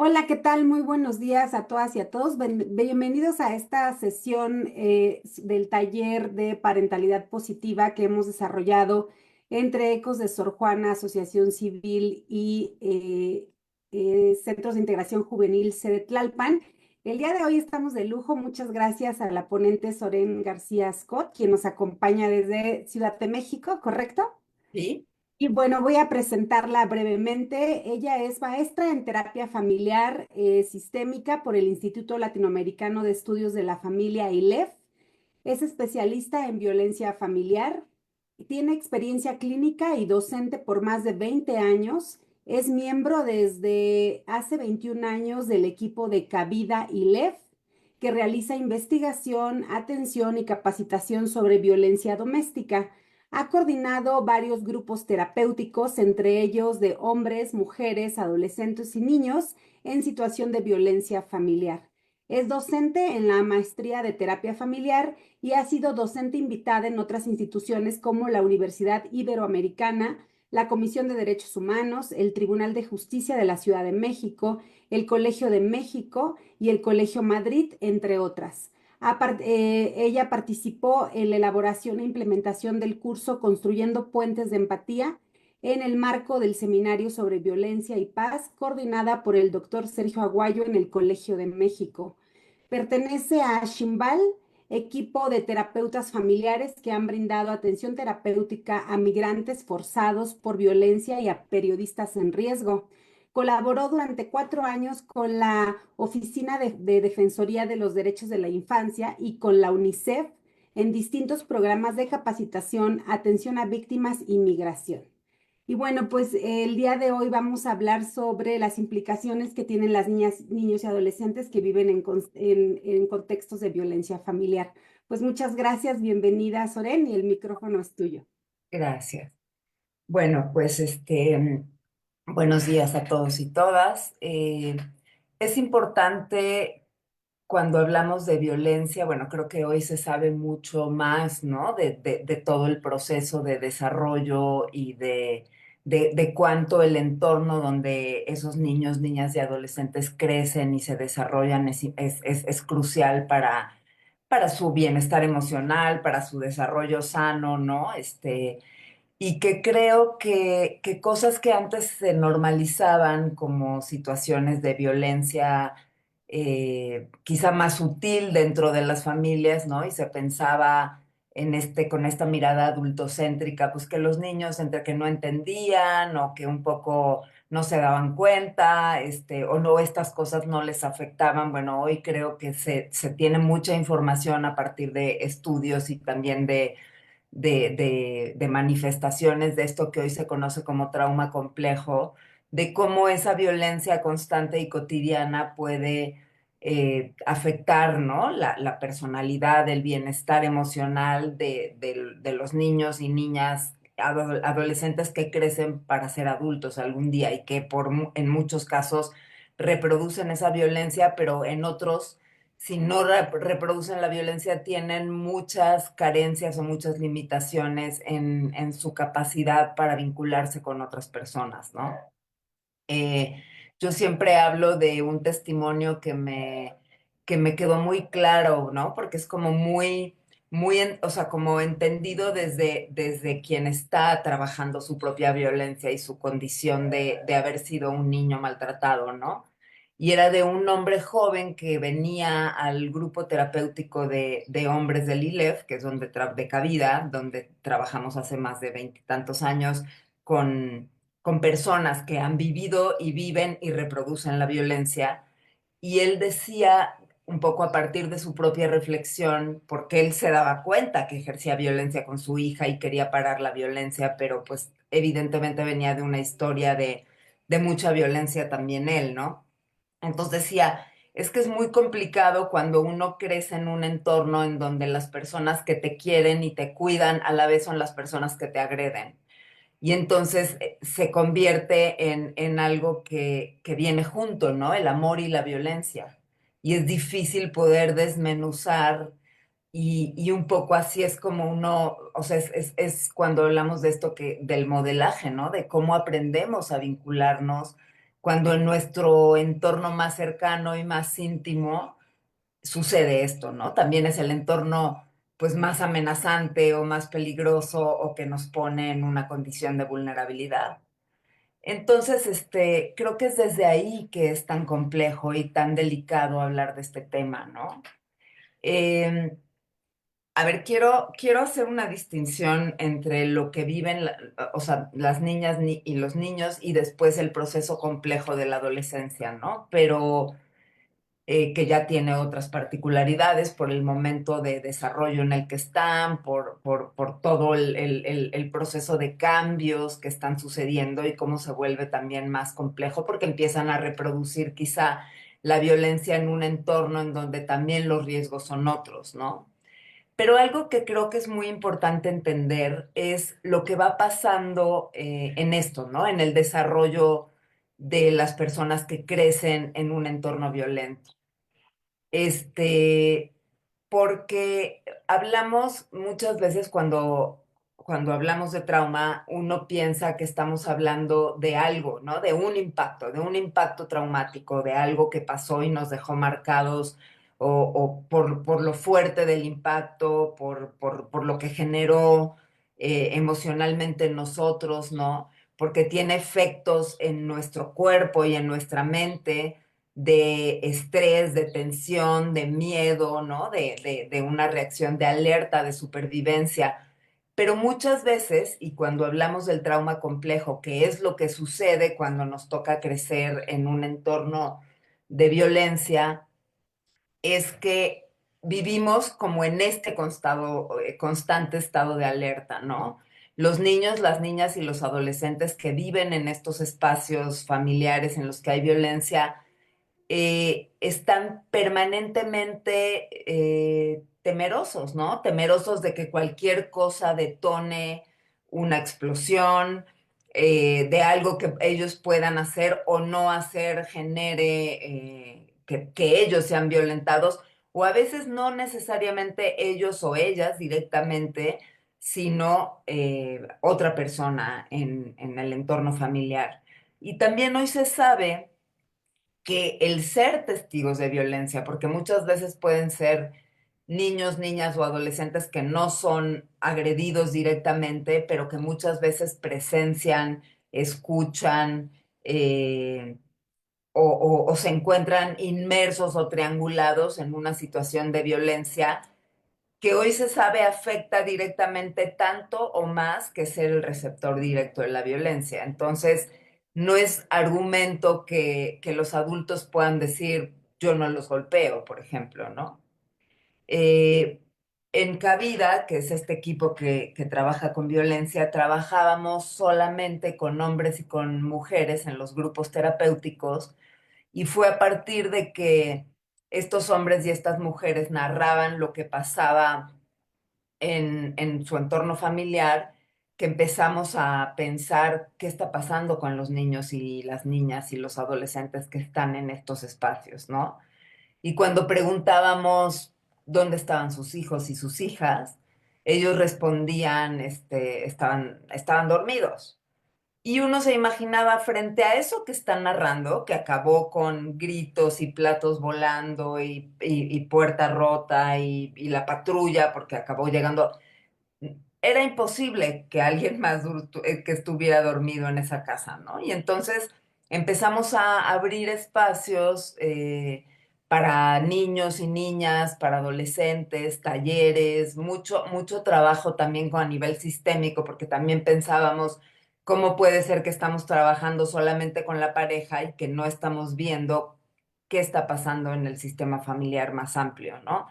Hola, ¿qué tal? Muy buenos días a todas y a todos. Bienvenidos a esta sesión del taller de parentalidad positiva que hemos desarrollado entre Ecos de Sor Juana, Asociación Civil y Centros de Integración Juvenil Sede Tlalpan. El día de hoy estamos de lujo. Muchas gracias a la ponente Soren García Scott, quien nos acompaña desde Ciudad de México, ¿correcto? Sí, Y bueno, voy a presentarla brevemente. Ella es maestra en terapia familiar sistémica por el Instituto Latinoamericano de Estudios de la Familia ILEF. Es especialista en violencia familiar. Tiene experiencia clínica y docente por más de 20 años. Es miembro desde hace 21 años del equipo de Cabida ILEF, que realiza investigación, atención y capacitación sobre violencia doméstica. Ha coordinado varios grupos terapéuticos, entre ellos de hombres, mujeres, adolescentes y niños en situación de violencia familiar. Es docente en la maestría de terapia familiar y ha sido docente invitada en otras instituciones como la Universidad Iberoamericana, la Comisión de Derechos Humanos, el Tribunal de Justicia de la Ciudad de México, el Colegio de México y el Colegio Madrid, entre otras. Ella participó en la elaboración e implementación del curso Construyendo Puentes de Empatía en el marco del Seminario sobre Violencia y Paz, coordinada por el doctor Sergio Aguayo en el Colegio de México. Pertenece a Shimbal, equipo de terapeutas familiares que han brindado atención terapéutica a migrantes forzados por violencia y a periodistas en riesgo. Colaboró durante 4 años con la Oficina de Defensoría de los Derechos de la Infancia y con la UNICEF en distintos programas de capacitación, atención a víctimas y migración. Y bueno, pues el día de hoy vamos a hablar sobre las implicaciones que tienen las niñas, niños y adolescentes que viven en contextos de violencia familiar. Pues muchas gracias, bienvenida Soren, y el micrófono es tuyo. gracias. Bueno, pues buenos días a todos y todas. Es importante cuando hablamos de violencia, bueno, creo que hoy se sabe mucho más, ¿no? De todo el proceso de desarrollo y de cuánto el entorno donde esos niños, niñas y adolescentes crecen y se desarrollan es crucial para su bienestar emocional, para su desarrollo sano, ¿no? Y que creo que cosas que antes se normalizaban como situaciones de violencia quizá más sutil dentro de las familias, ¿no? Y se pensaba con esta mirada adultocéntrica, pues que los niños entre que no entendían o que un poco no se daban cuenta, o no, estas cosas no les afectaban. Bueno, hoy creo que se tiene mucha información a partir de estudios y también de manifestaciones de esto que hoy se conoce como trauma complejo, de cómo esa violencia constante y cotidiana puede afectar, ¿no? La personalidad, el bienestar emocional de los niños y niñas, adolescentes que crecen para ser adultos algún día y que en muchos casos reproducen esa violencia, pero en otros si no reproducen la violencia, tienen muchas carencias o muchas limitaciones en su capacidad para vincularse con otras personas, ¿no? Eh, yo siempre hablo de un testimonio que me quedó muy claro, ¿no? Porque es como o sea, como entendido desde quien está trabajando su propia violencia y su condición de haber sido un niño maltratado, ¿no? Y era de un hombre joven que venía al grupo terapéutico de hombres del ILEF, que es de Cabida, donde trabajamos hace más de veintitantos años con personas que han vivido y viven y reproducen la violencia. Y él decía, un poco a partir de su propia reflexión, porque él se daba cuenta que ejercía violencia con su hija y quería parar la violencia, pero pues evidentemente venía de una historia de mucha violencia también él, ¿no? Entonces decía, es que es muy complicado cuando uno crece en un entorno en donde las personas que te quieren y te cuidan a la vez son las personas que te agreden. Y entonces se convierte en algo que viene junto, ¿no? El amor y la violencia. Y es difícil poder desmenuzar y un poco así es como uno, o sea, es cuando hablamos de esto del modelaje, ¿no? De cómo aprendemos a vincularnos cuando en nuestro entorno más cercano y más íntimo sucede esto, ¿no? También es el entorno pues más amenazante o más peligroso o que nos pone en una condición de vulnerabilidad. Entonces, creo que es desde ahí que es tan complejo y tan delicado hablar de este tema, ¿no? Eh, a ver, quiero hacer una distinción entre lo que viven, o sea, las niñas y los niños y después el proceso complejo de la adolescencia, ¿no? Pero que ya tiene otras particularidades por el momento de desarrollo en el que están, por todo el proceso de cambios que están sucediendo y cómo se vuelve también más complejo porque empiezan a reproducir quizá la violencia en un entorno en donde también los riesgos son otros, ¿no? Pero algo que creo que es muy importante entender es lo que va pasando en esto, ¿no? En el desarrollo de las personas que crecen en un entorno violento. Este, Porque hablamos muchas veces cuando hablamos de trauma, uno piensa que estamos hablando de algo, ¿no? De un impacto traumático, de algo que pasó y nos dejó marcados, o por lo fuerte del impacto, por lo que generó emocionalmente en nosotros, ¿no? Porque tiene efectos en nuestro cuerpo y en nuestra mente de estrés, de tensión, de miedo, ¿no? De una reacción de alerta, de supervivencia. Pero muchas veces, y cuando hablamos del trauma complejo, que es lo que sucede cuando nos toca crecer en un entorno de violencia, es que vivimos como en este constante estado de alerta, ¿no? Los niños, las niñas y los adolescentes que viven en estos espacios familiares en los que hay violencia, están permanentemente temerosos, ¿no? Temerosos de que cualquier cosa detone una explosión, de algo que ellos puedan hacer o no hacer genere que ellos sean violentados, o a veces no necesariamente ellos o ellas directamente, sino otra persona en el entorno familiar. Y también hoy se sabe que el ser testigos de violencia, porque muchas veces pueden ser niños, niñas o adolescentes que no son agredidos directamente, pero que muchas veces presencian, escuchan o se encuentran inmersos o triangulados en una situación de violencia que hoy se sabe afecta directamente tanto o más que ser el receptor directo de la violencia. Entonces, no es argumento que los adultos puedan decir, yo no los golpeo, por ejemplo, ¿no? Eh, en Cabida, que es este equipo que trabaja con violencia, trabajábamos solamente con hombres y con mujeres en los grupos terapéuticos y fue a partir de que estos hombres y estas mujeres narraban lo que pasaba en su entorno familiar, que empezamos a pensar qué está pasando con los niños y las niñas y los adolescentes que están en estos espacios, ¿no? Y cuando preguntábamos dónde estaban sus hijos y sus hijas, ellos respondían, estaban dormidos. Y uno se imaginaba frente a eso que están narrando, que acabó con gritos y platos volando y puerta rota y la patrulla, porque acabó llegando, era imposible que alguien más que estuviera dormido en esa casa, ¿no? Y entonces empezamos a abrir espacios para niños y niñas, para adolescentes, talleres, mucho trabajo también a nivel sistémico, porque también pensábamos cómo puede ser que estamos trabajando solamente con la pareja y que no estamos viendo qué está pasando en el sistema familiar más amplio, ¿no?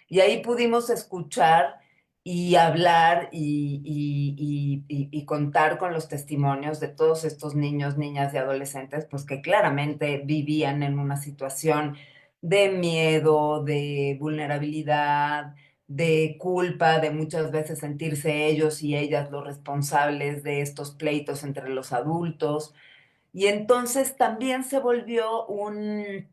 Y ahí pudimos escuchar y hablar y contar con los testimonios de todos estos niños, niñas y adolescentes, pues que claramente vivían en una situación de miedo, de vulnerabilidad, de culpa, de muchas veces sentirse ellos y ellas los responsables de estos pleitos entre los adultos. Y entonces también se volvió un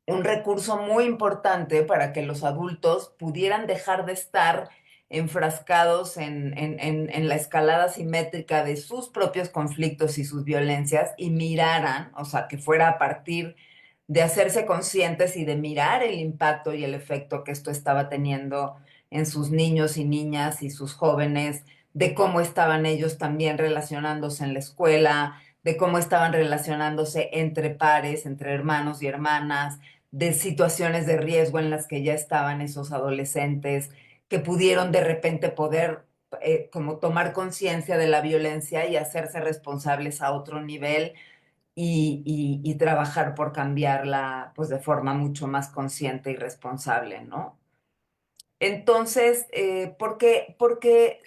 recurso muy importante para que los adultos pudieran dejar de estar enfrascados en la escalada simétrica de sus propios conflictos y sus violencias y miraran, o sea, que fuera a partir de hacerse conscientes y de mirar el impacto y el efecto que esto estaba teniendo en sus niños y niñas y sus jóvenes, de cómo estaban ellos también relacionándose en la escuela, de cómo estaban relacionándose entre pares, entre hermanos y hermanas, de situaciones de riesgo en las que ya estaban esos adolescentes, que pudieron de repente poder como tomar conciencia de la violencia y hacerse responsables a otro nivel y trabajar por cambiarla pues de forma mucho más consciente y responsable, ¿no? Entonces, porque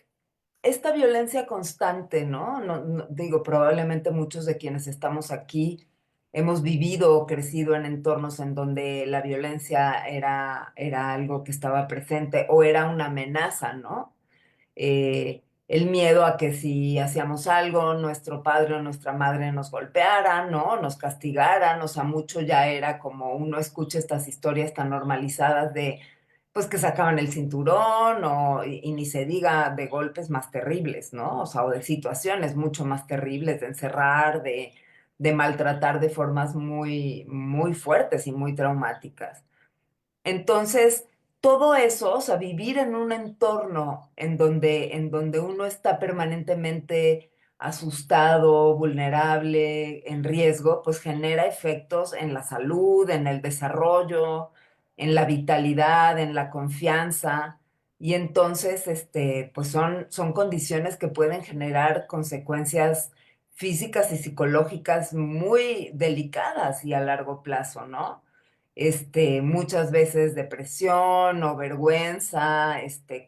esta violencia constante, ¿no? Digo, probablemente muchos de quienes estamos aquí hemos vivido o crecido en entornos en donde la violencia era algo que estaba presente o era una amenaza, ¿no? El miedo a que si hacíamos algo, nuestro padre o nuestra madre nos golpearan, ¿no? Nos castigaran, o sea, mucho ya era como uno escucha estas historias tan normalizadas de, pues que sacaban el cinturón y ni se diga de golpes más terribles, ¿no? O sea, o de situaciones mucho más terribles, de encerrar, de maltratar de formas muy, muy fuertes y muy traumáticas. Entonces, todo eso, o sea, vivir en un entorno en donde uno está permanentemente asustado, vulnerable, en riesgo, pues genera efectos en la salud, en el desarrollo, en la vitalidad, en la confianza. Y entonces, pues son condiciones que pueden generar consecuencias físicas y psicológicas muy delicadas y a largo plazo, ¿no? Muchas veces depresión o vergüenza,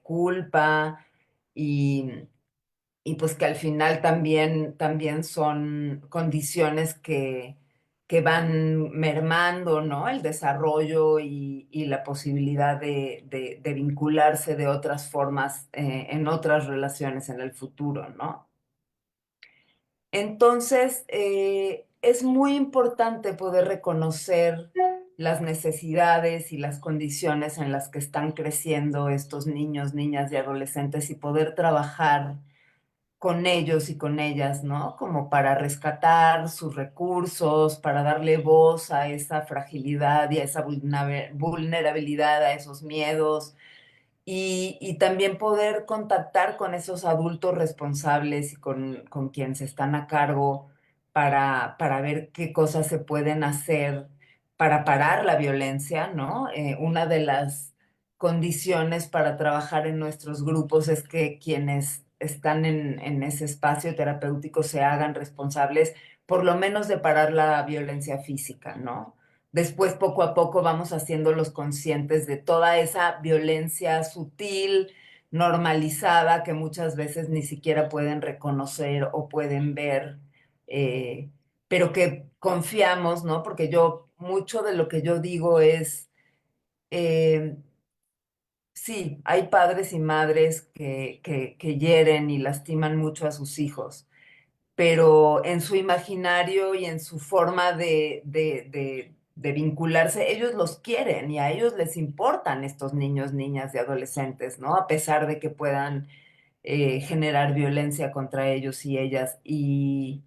culpa y, y pues que al final también son condiciones que van mermando, ¿no? El desarrollo y la posibilidad de vincularse de otras formas, en otras relaciones en el futuro, ¿no? Entonces, es muy importante poder reconocer las necesidades y las condiciones en las que están creciendo estos niños, niñas y adolescentes y poder trabajar con ellos y con ellas, ¿no? Como para rescatar sus recursos, para darle voz a esa fragilidad y a esa vulnerabilidad, a esos miedos y también poder contactar con esos adultos responsables y con quienes están a cargo para ver qué cosas se pueden hacer para parar la violencia, ¿no? Una de las condiciones para trabajar en nuestros grupos es que quienes están en ese espacio terapéutico se hagan responsables, por lo menos de parar la violencia física, ¿no? Después, poco a poco, vamos haciéndolos conscientes de toda esa violencia sutil, normalizada, que muchas veces ni siquiera pueden reconocer o pueden ver, eh, pero que confiamos, ¿no? Porque mucho de lo que yo digo es, eh, sí, hay padres y madres que hieren y lastiman mucho a sus hijos, pero en su imaginario y en su forma de vincularse, ellos los quieren y a ellos les importan estos niños, niñas y adolescentes, ¿no? A pesar de que puedan generar violencia contra ellos y ellas. Y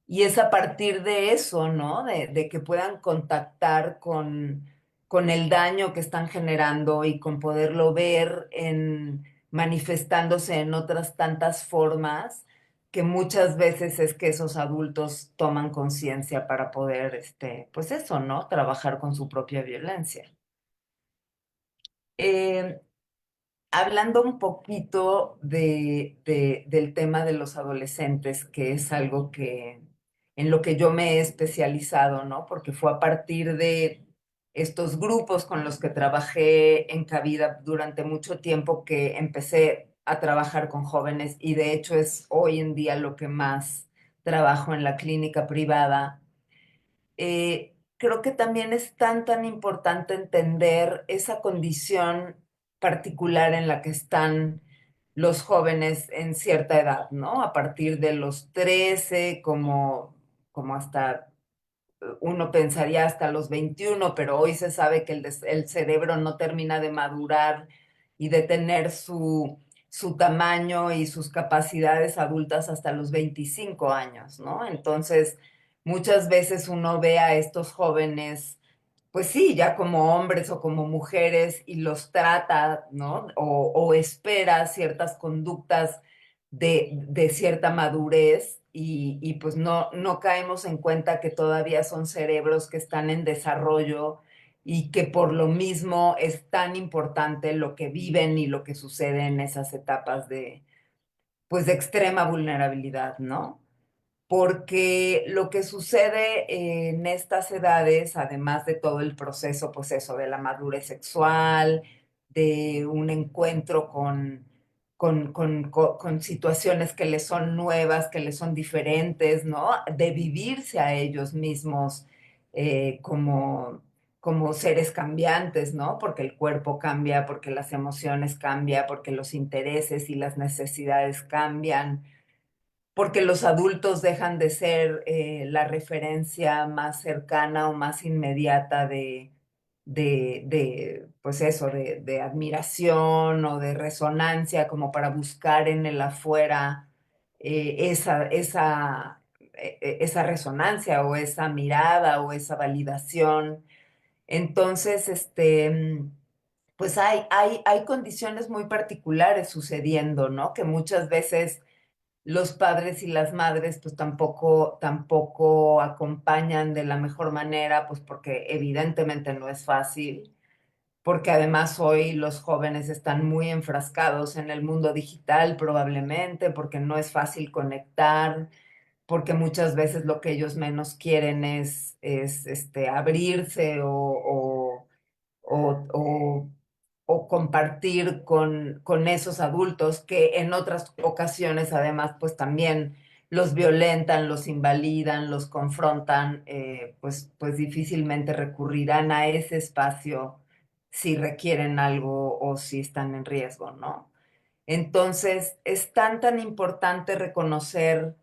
es a partir de eso, ¿no? De que puedan contactar con el daño que están generando y con poderlo ver manifestándose en otras tantas formas que muchas veces es que esos adultos toman conciencia para poder, pues eso, ¿no? Trabajar con su propia violencia. Eh, Hablando un poquito del tema de los adolescentes, que es algo en lo que yo me he especializado, ¿no? Porque fue a partir de estos grupos con los que trabajé en Cabida durante mucho tiempo que empecé a trabajar con jóvenes y de hecho es hoy en día lo que más trabajo en la clínica privada. Creo que también es tan importante entender esa condición particular en la que están los jóvenes en cierta edad, ¿no? A partir de los 13, como hasta uno pensaría hasta los 21, pero hoy se sabe que el cerebro no termina de madurar y de tener su tamaño y sus capacidades adultas hasta los 25 años, ¿no? Entonces, muchas veces uno ve a estos jóvenes, pues sí, ya como hombres o como mujeres y los trata, ¿no? O espera ciertas conductas de cierta madurez y pues no caemos en cuenta que todavía son cerebros que están en desarrollo y que por lo mismo es tan importante lo que viven y lo que sucede en esas etapas pues de extrema vulnerabilidad, ¿no? Porque lo que sucede en estas edades, además de todo el proceso, pues eso, de la madurez sexual, de un encuentro con situaciones que les son nuevas, que les son diferentes, ¿no? De vivirse a ellos mismos como seres cambiantes, ¿no? Porque el cuerpo cambia, porque las emociones cambian, porque los intereses y las necesidades cambian, porque los adultos dejan de ser la referencia más cercana o más inmediata pues eso, de admiración o de resonancia, como para buscar en el afuera esa resonancia o esa mirada o esa validación. Entonces, pues hay condiciones muy particulares sucediendo, ¿no? Que muchas veces los padres y las madres pues tampoco acompañan de la mejor manera, pues porque evidentemente no es fácil, porque además hoy los jóvenes están muy enfrascados en el mundo digital probablemente, porque no es fácil conectar, porque muchas veces lo que ellos menos quieren es abrirse o, o- o compartir con esos adultos que en otras ocasiones además pues también los violentan, los invalidan, los confrontan, pues difícilmente recurrirán a ese espacio si requieren algo o si están en riesgo, ¿no? Entonces, es tan importante reconocer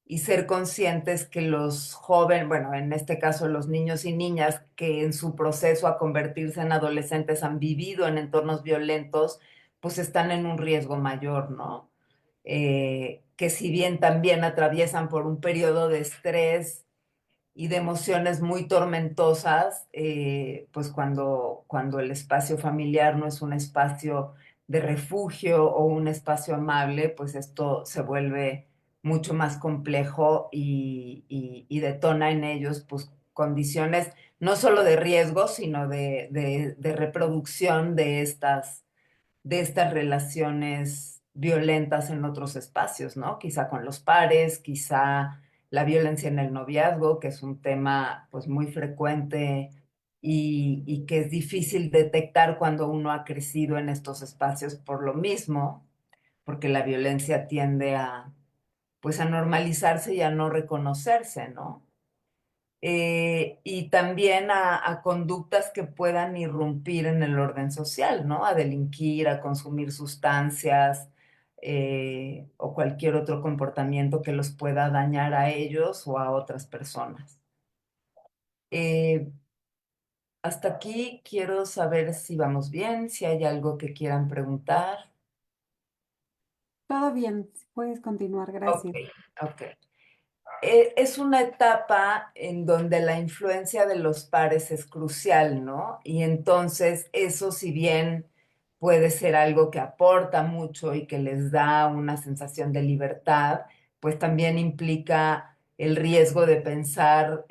y ser conscientes que los jóvenes, bueno, en este caso los niños y niñas que en su proceso a convertirse en adolescentes han vivido en entornos violentos, pues están en un riesgo mayor, ¿no? Que si bien también atraviesan por un periodo de estrés y de emociones muy tormentosas, pues cuando el espacio familiar no es un espacio de refugio o un espacio amable, pues esto se vuelve mucho más complejo y detona en ellos pues condiciones no solo de riesgo, sino de reproducción de estas relaciones violentas en otros espacios, ¿no? Quizá con los pares, quizá la violencia en el noviazgo, que es un tema pues muy frecuente y que es difícil detectar cuando uno ha crecido en estos espacios por lo mismo, porque la violencia tiende pues a normalizarse y a no reconocerse, ¿no? Y también a conductas que puedan irrumpir en el orden social, ¿no? A delinquir, a consumir sustancias o cualquier otro comportamiento que los pueda dañar a ellos o a otras personas. Eh, Hasta aquí quiero saber si vamos bien, si hay algo que quieran preguntar. Todo bien, puedes continuar, Ok, gracias. ok. Es una etapa en donde la influencia de los pares es crucial, ¿no? Y entonces eso, si bien puede ser algo que aporta mucho y que les da una sensación de libertad, pues también implica el riesgo de pensar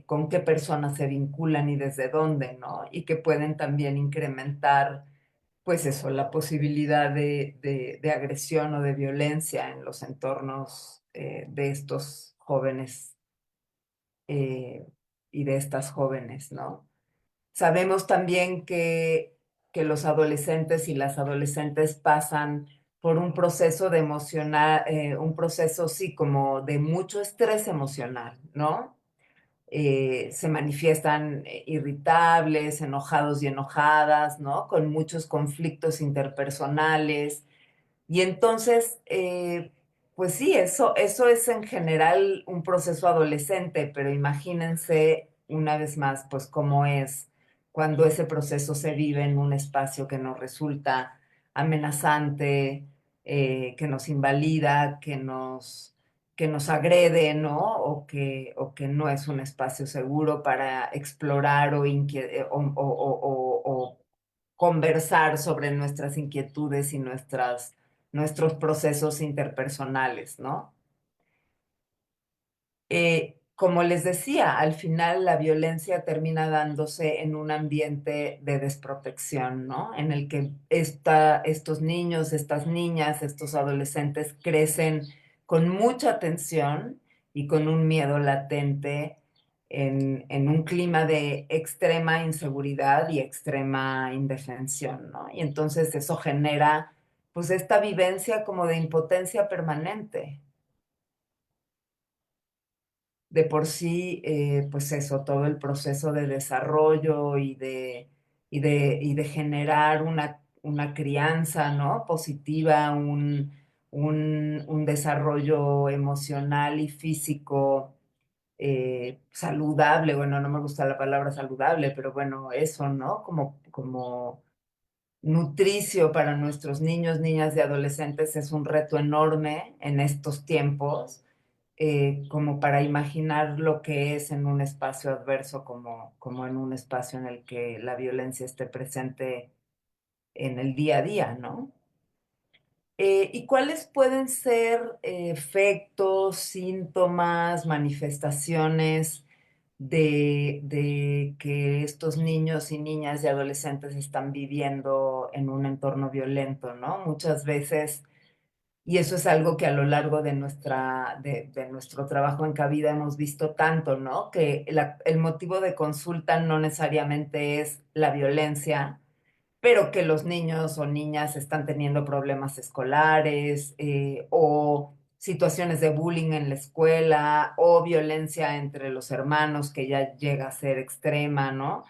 con qué personas se vinculan y desde dónde, ¿no? Y que pueden también incrementar, pues eso, la posibilidad de agresión o de violencia en los entornos de estos jóvenes eh, y de estas jóvenes, ¿no? Sabemos también que los adolescentes y las adolescentes pasan por un proceso de emocional, un proceso sí como de mucho estrés emocional, ¿no? Se manifiestan irritables, enojados y enojadas, ¿no? Con muchos conflictos interpersonales. Y entonces, pues sí, eso es en general un proceso adolescente, pero imagínense una vez más, pues cómo es cuando ese proceso se vive en un espacio que nos resulta amenazante, que nos invalida, que nos agrede, ¿no? O que no es un espacio seguro para explorar o conversar sobre nuestras inquietudes y nuestros procesos interpersonales, ¿no? Como les decía, al final la violencia termina dándose en un ambiente de desprotección, ¿no? En el que estos niños, estas niñas, estos adolescentes crecen con mucha tensión y con un miedo latente en un clima de extrema inseguridad y extrema indefensión, ¿no? Y entonces eso genera pues esta vivencia como de impotencia permanente. De por sí, pues eso, todo el proceso de desarrollo y de generar una crianza, ¿no? Positiva, un desarrollo emocional y físico saludable. Bueno, no me gusta la palabra saludable, pero bueno, eso, ¿no? Como nutricio para nuestros niños, niñas y adolescentes es un reto enorme en estos tiempos, como para imaginar lo que es en un espacio adverso, como en un espacio en el que la violencia esté presente en el día a día, ¿no? ¿Y cuáles pueden ser efectos, síntomas, manifestaciones de que estos niños y niñas y adolescentes están viviendo en un entorno violento, ¿no? Muchas veces, y eso es algo que a lo largo de nuestro trabajo en Cabida hemos visto tanto, ¿no? Que el motivo de consulta no necesariamente es la violencia, pero que los niños o niñas están teniendo problemas escolares, o situaciones de bullying en la escuela o violencia entre los hermanos que ya llega a ser extrema, ¿no?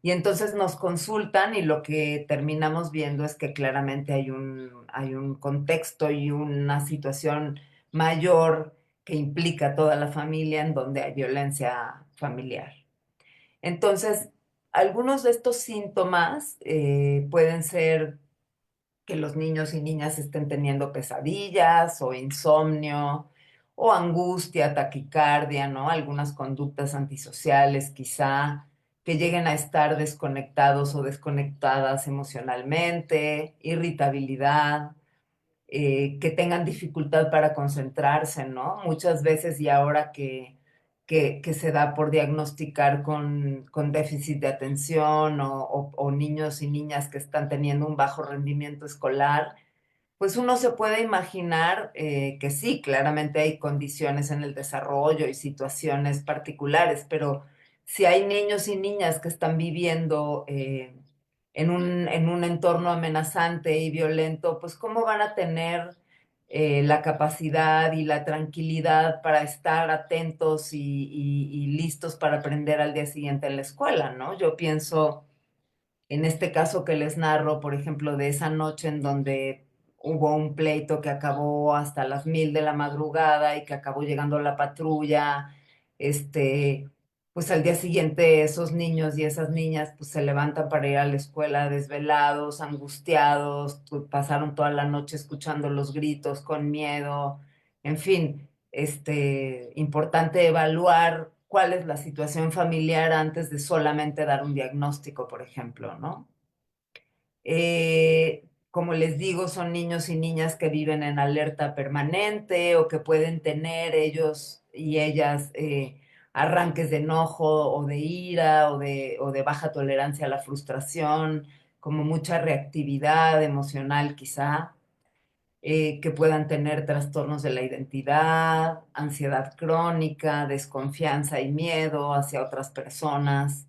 Y entonces nos consultan y lo que terminamos viendo es que claramente hay un contexto y una situación mayor que implica a toda la familia en donde hay violencia familiar. Entonces, algunos de estos síntomas pueden ser que los niños y niñas estén teniendo pesadillas o insomnio o angustia, taquicardia, ¿no? Algunas conductas antisociales quizá, que lleguen a estar desconectados o desconectadas emocionalmente, irritabilidad, que tengan dificultad para concentrarse, ¿no? Muchas veces y ahora que se da por diagnosticar con déficit de atención o niños y niñas que están teniendo un bajo rendimiento escolar, pues uno se puede imaginar que sí, claramente hay condiciones en el desarrollo y situaciones particulares, pero si hay niños y niñas que están viviendo en un entorno amenazante y violento, pues ¿cómo van a tener la capacidad y la tranquilidad para estar atentos y listos para aprender al día siguiente en la escuela, ¿no? Yo pienso en este caso que les narro, por ejemplo, de esa noche en donde hubo un pleito que acabó hasta las 1:00 de la madrugada y que acabó llegando la patrulla, este, pues al día siguiente esos niños y esas niñas pues se levantan para ir a la escuela desvelados, angustiados, pasaron toda la noche escuchando los gritos con miedo, en fin, importante evaluar cuál es la situación familiar antes de solamente dar un diagnóstico, por ejemplo, ¿no? Como les digo, son niños y niñas que viven en alerta permanente o que pueden tener ellos y ellas arranques de enojo o de ira o de baja tolerancia a la frustración, como mucha reactividad emocional quizá, que puedan tener trastornos de la identidad, ansiedad crónica, desconfianza y miedo hacia otras personas,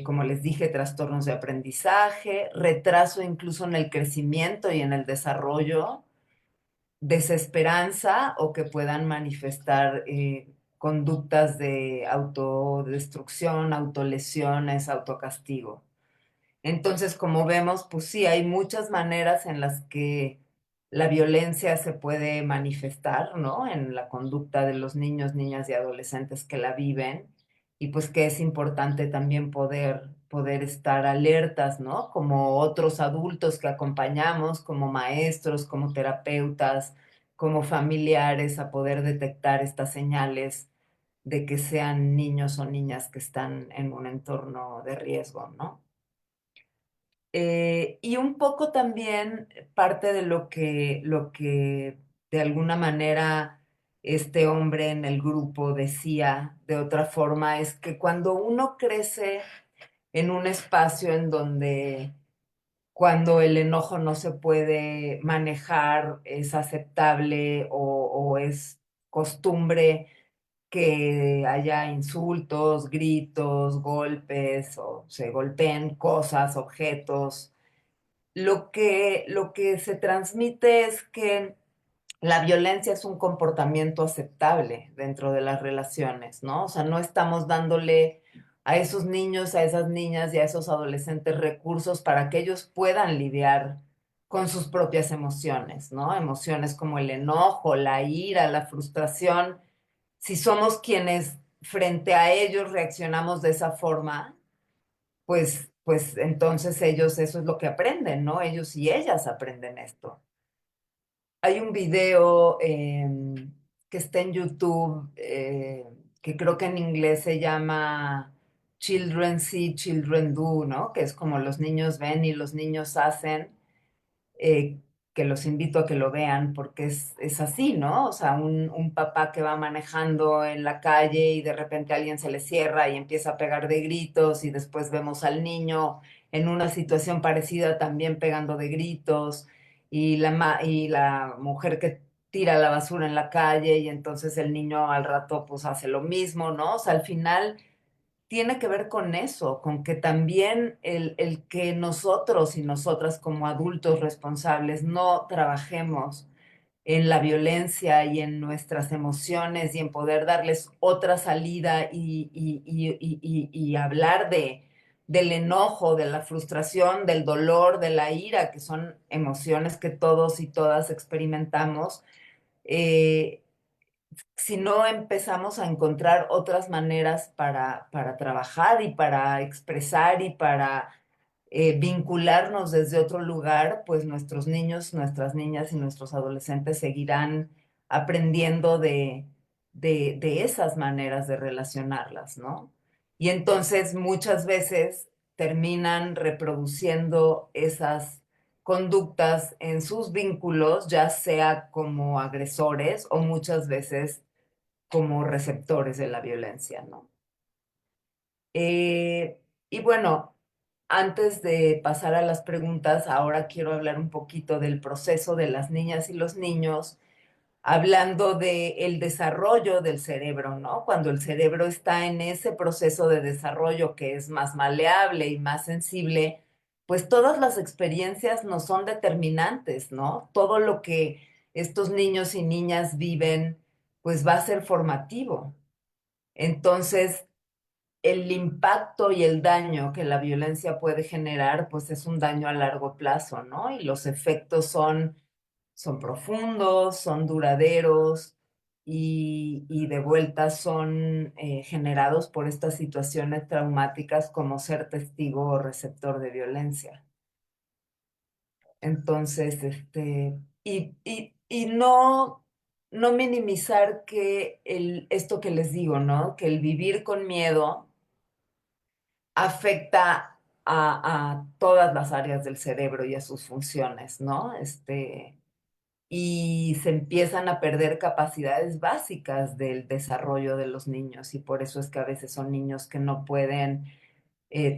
como les dije, trastornos de aprendizaje, retraso incluso en el crecimiento y en el desarrollo, desesperanza o que puedan manifestar conductas de autodestrucción, autolesiones, autocastigo. Entonces, como vemos, pues sí, hay muchas maneras en las que la violencia se puede manifestar, ¿no? En la conducta de los niños, niñas y adolescentes que la viven. y pues que es importante también poder estar alertas, ¿no? Como otros adultos que acompañamos, como maestros, como terapeutas, como familiares, a poder detectar estas señales de que sean niños o niñas que están en un entorno de riesgo, ¿no? Y un poco también parte de lo que de alguna manera este hombre en el grupo decía de otra forma es que cuando uno crece en un espacio en donde cuando el enojo no se puede manejar es aceptable o es costumbre que haya insultos, gritos, golpes o se golpeen cosas, objetos, lo que se transmite es que la violencia es un comportamiento aceptable dentro de las relaciones, ¿no? O sea, no estamos dándole a esos niños, a esas niñas y a esos adolescentes recursos para que ellos puedan lidiar con sus propias emociones, ¿no? Emociones como el enojo, la ira, la frustración. Si somos quienes frente a ellos reaccionamos de esa forma, pues entonces ellos eso es lo que aprenden, ¿no? Ellos y ellas aprenden esto. Hay un video que está en YouTube que creo que en inglés se llama Children See, Children Do, ¿no? Que es como los niños ven y los niños hacen, eh, que los invito a que lo vean porque es así, ¿no? O sea, un papá que va manejando en la calle y de repente alguien se le cierra y empieza a pegar de gritos y después vemos al niño en una situación parecida también pegando de gritos y la mujer que tira la basura en la calle y entonces el niño al rato pues hace lo mismo, ¿no? O sea, al final tiene que ver con eso, con que también el que nosotros y nosotras como adultos responsables no trabajemos en la violencia y en nuestras emociones y en poder darles otra salida y hablar del enojo, de la frustración, del dolor, de la ira, que son emociones que todos y todas experimentamos. eh, si no empezamos a encontrar otras maneras para trabajar y para expresar y para vincularnos desde otro lugar, pues nuestros niños, nuestras niñas y nuestros adolescentes seguirán aprendiendo de esas maneras de relacionarlas, ¿no? Y entonces muchas veces terminan reproduciendo esas conductas en sus vínculos, ya sea como agresores o muchas veces como receptores de la violencia, ¿no? Y bueno, antes de pasar a las preguntas, ahora quiero hablar un poquito del proceso de las niñas y los niños, hablando de el desarrollo del cerebro, ¿no? Cuando el cerebro está en ese proceso de desarrollo que es más maleable y más sensible, pues todas las experiencias no son determinantes, ¿no? Todo lo que estos niños y niñas viven, pues va a ser formativo. Entonces, el impacto y el daño que la violencia puede generar, pues es un daño a largo plazo, ¿no? Y los efectos son profundos, son duraderos y de vuelta son generados por estas situaciones traumáticas como ser testigo o receptor de violencia. Entonces, y no minimizar que esto que les digo, ¿no? Que el vivir con miedo afecta a todas las áreas del cerebro y a sus funciones, ¿no? Y se empiezan a perder capacidades básicas del desarrollo de los niños y por eso es que a veces son niños que no pueden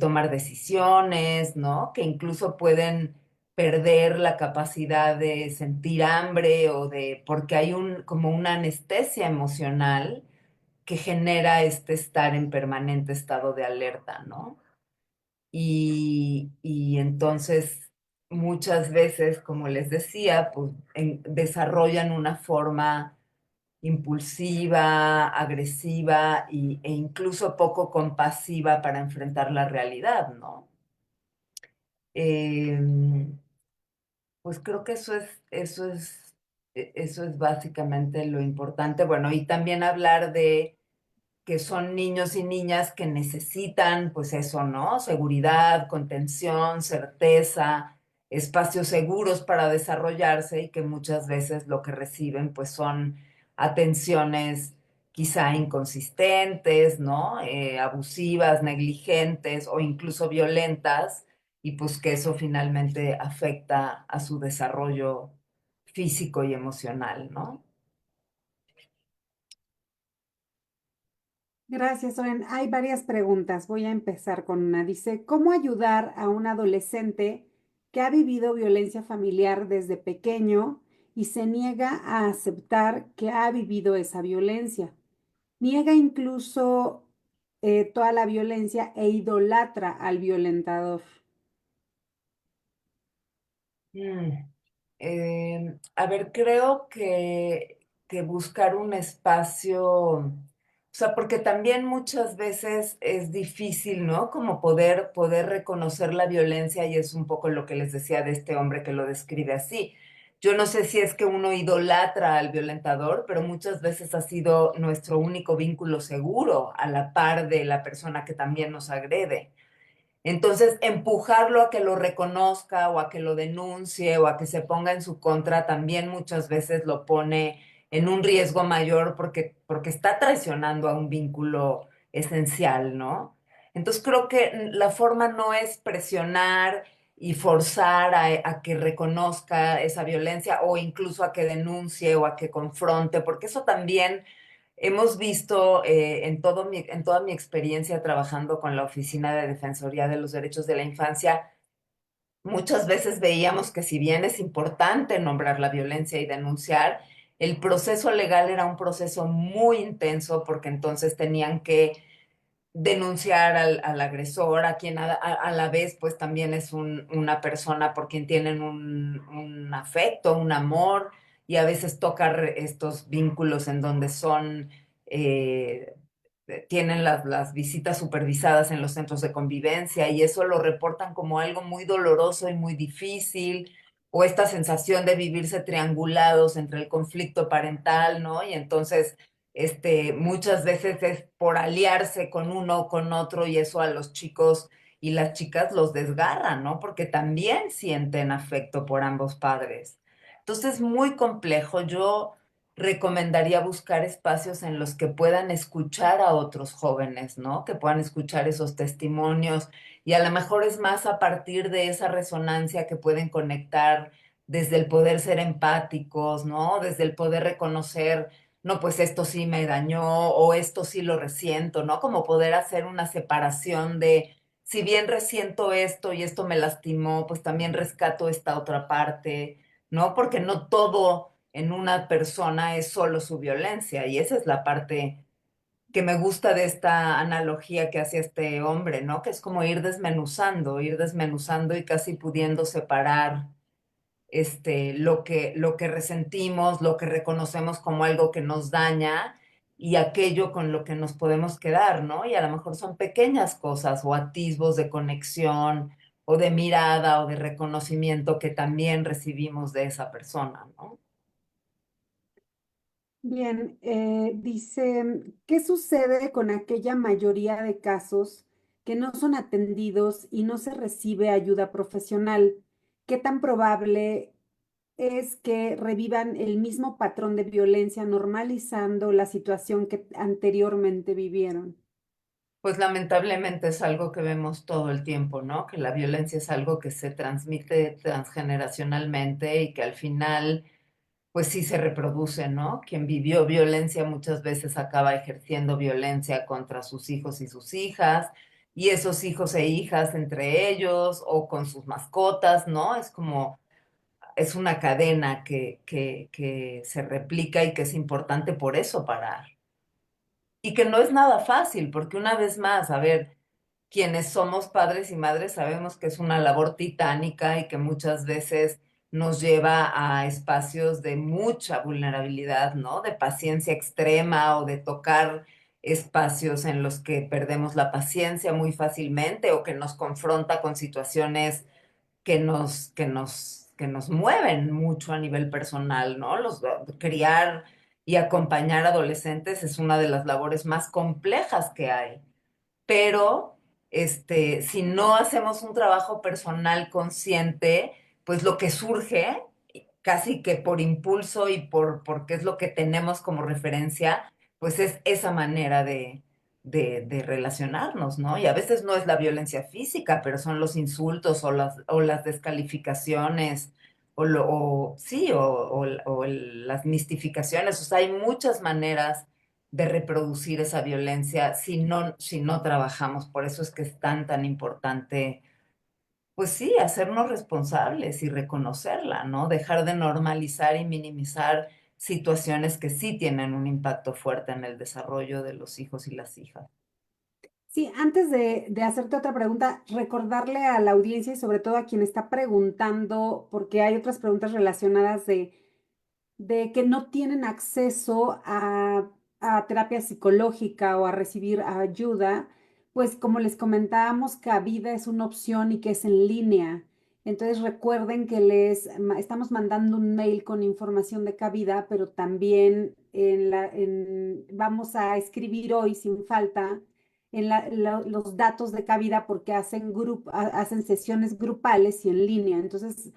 tomar decisiones, ¿no? Que incluso pueden perder la capacidad de sentir hambre porque hay como una anestesia emocional que genera este estar en permanente estado de alerta, ¿no? Y entonces muchas veces, como les decía, pues desarrollan una forma impulsiva, agresiva e incluso poco compasiva para enfrentar la realidad, ¿no? Em, pues creo que eso es básicamente lo importante. Bueno, y también hablar de que son niños y niñas que necesitan, pues eso, ¿no? Seguridad, contención, certeza, espacios seguros para desarrollarse y que muchas veces lo que reciben, pues son atenciones quizá inconsistentes, ¿no? Abusivas, negligentes o incluso violentas, y pues que eso finalmente afecta a su desarrollo físico y emocional, ¿no? Gracias, Oren. Hay varias preguntas. Voy a empezar con una. Dice, ¿cómo ayudar a un adolescente que ha vivido violencia familiar desde pequeño y se niega a aceptar que ha vivido esa violencia? Niega incluso toda la violencia e idolatra al violentador. Mm. A ver, creo que buscar un espacio, o sea, porque también muchas veces es difícil, ¿no? Como poder reconocer la violencia y es un poco lo que les decía de este hombre que lo describe así. Yo no sé si es que uno idolatra al violentador, pero muchas veces ha sido nuestro único vínculo seguro a la par de la persona que también nos agrede. Entonces, empujarlo a que lo reconozca o a que lo denuncie o a que se ponga en su contra también muchas veces lo pone en un riesgo mayor porque está traicionando a un vínculo esencial, ¿no? Entonces, creo que la forma no es presionar y forzar a que reconozca esa violencia o incluso a que denuncie o a que confronte, porque eso también hemos visto en toda mi experiencia trabajando con la Oficina de Defensoría de los Derechos de la Infancia, muchas veces veíamos que si bien es importante nombrar la violencia y denunciar, el proceso legal era un proceso muy intenso porque entonces tenían que denunciar al agresor, a quien a la vez pues también es una persona por quien tienen un afecto, un amor, y a veces tocar estos vínculos en donde son, eh, tienen las visitas supervisadas en los centros de convivencia y eso lo reportan como algo muy doloroso y muy difícil, o esta sensación de vivirse triangulados entre el conflicto parental, ¿no? Y entonces muchas veces es por aliarse con uno o con otro y eso a los chicos y las chicas los desgarra, ¿no? Porque también sienten afecto por ambos padres. Entonces es muy complejo. Yo recomendaría buscar espacios en los que puedan escuchar a otros jóvenes, ¿no? Que puedan escuchar esos testimonios y a lo mejor es más a partir de esa resonancia que pueden conectar desde el poder ser empáticos, ¿no? Desde el poder reconocer no, pues esto sí me dañó o esto sí lo resiento, ¿no? Como poder hacer una separación de, si bien resiento esto y esto me lastimó, pues también rescato esta otra parte, ¿no? Porque no todo en una persona es solo su violencia y esa es la parte que me gusta de esta analogía que hace este hombre, ¿no? Que es como ir desmenuzando y casi pudiendo separar lo que resentimos, lo que reconocemos como algo que nos daña y aquello con lo que nos podemos quedar, ¿no? Y a lo mejor son pequeñas cosas o atisbos de conexión o de mirada o de reconocimiento que también recibimos de esa persona, ¿no? Bien, dice, ¿qué sucede con aquella mayoría de casos que no son atendidos y no se recibe ayuda profesional? ¿Qué tan probable es que revivan el mismo patrón de violencia normalizando la situación que anteriormente vivieron? Pues lamentablemente es algo que vemos todo el tiempo, ¿no? Que la violencia es algo que se transmite transgeneracionalmente y que al final pues sí se reproduce, ¿no? Quien vivió violencia muchas veces acaba ejerciendo violencia contra sus hijos y sus hijas, y esos hijos e hijas entre ellos o con sus mascotas, ¿no? Es como, es una cadena que se replica y que es importante por eso parar. Y que no es nada fácil, porque una vez más, a ver, quienes somos padres y madres sabemos que es una labor titánica y que muchas veces nos lleva a espacios de mucha vulnerabilidad, ¿no? De paciencia extrema o de tocar espacios en los que perdemos la paciencia muy fácilmente o que nos confronta con situaciones que nos mueven mucho a nivel personal, ¿no? Criar y acompañar adolescentes es una de las labores más complejas que hay. Pero si no hacemos un trabajo personal consciente, pues lo que surge, casi que por impulso y porque es lo que tenemos como referencia, pues es esa manera de relacionarnos, ¿no? Y a veces no es la violencia física, pero son los insultos o las descalificaciones. Sí, las mistificaciones. O sea, hay muchas maneras de reproducir esa violencia si no trabajamos. Por eso es que es tan importante, pues sí, hacernos responsables y reconocerla, ¿no? Dejar de normalizar y minimizar situaciones que sí tienen un impacto fuerte en el desarrollo de los hijos y las hijas. Sí, antes de hacerte otra pregunta, recordarle a la audiencia y sobre todo a quien está preguntando, porque hay otras preguntas relacionadas de que no tienen acceso a terapia psicológica o a recibir ayuda, pues como les comentábamos, Cabida es una opción y que es en línea. Entonces recuerden que estamos mandando un mail con información de Cabida, pero también vamos a escribir hoy sin falta los datos de Cabida porque hacen sesiones grupales y en línea. Entonces,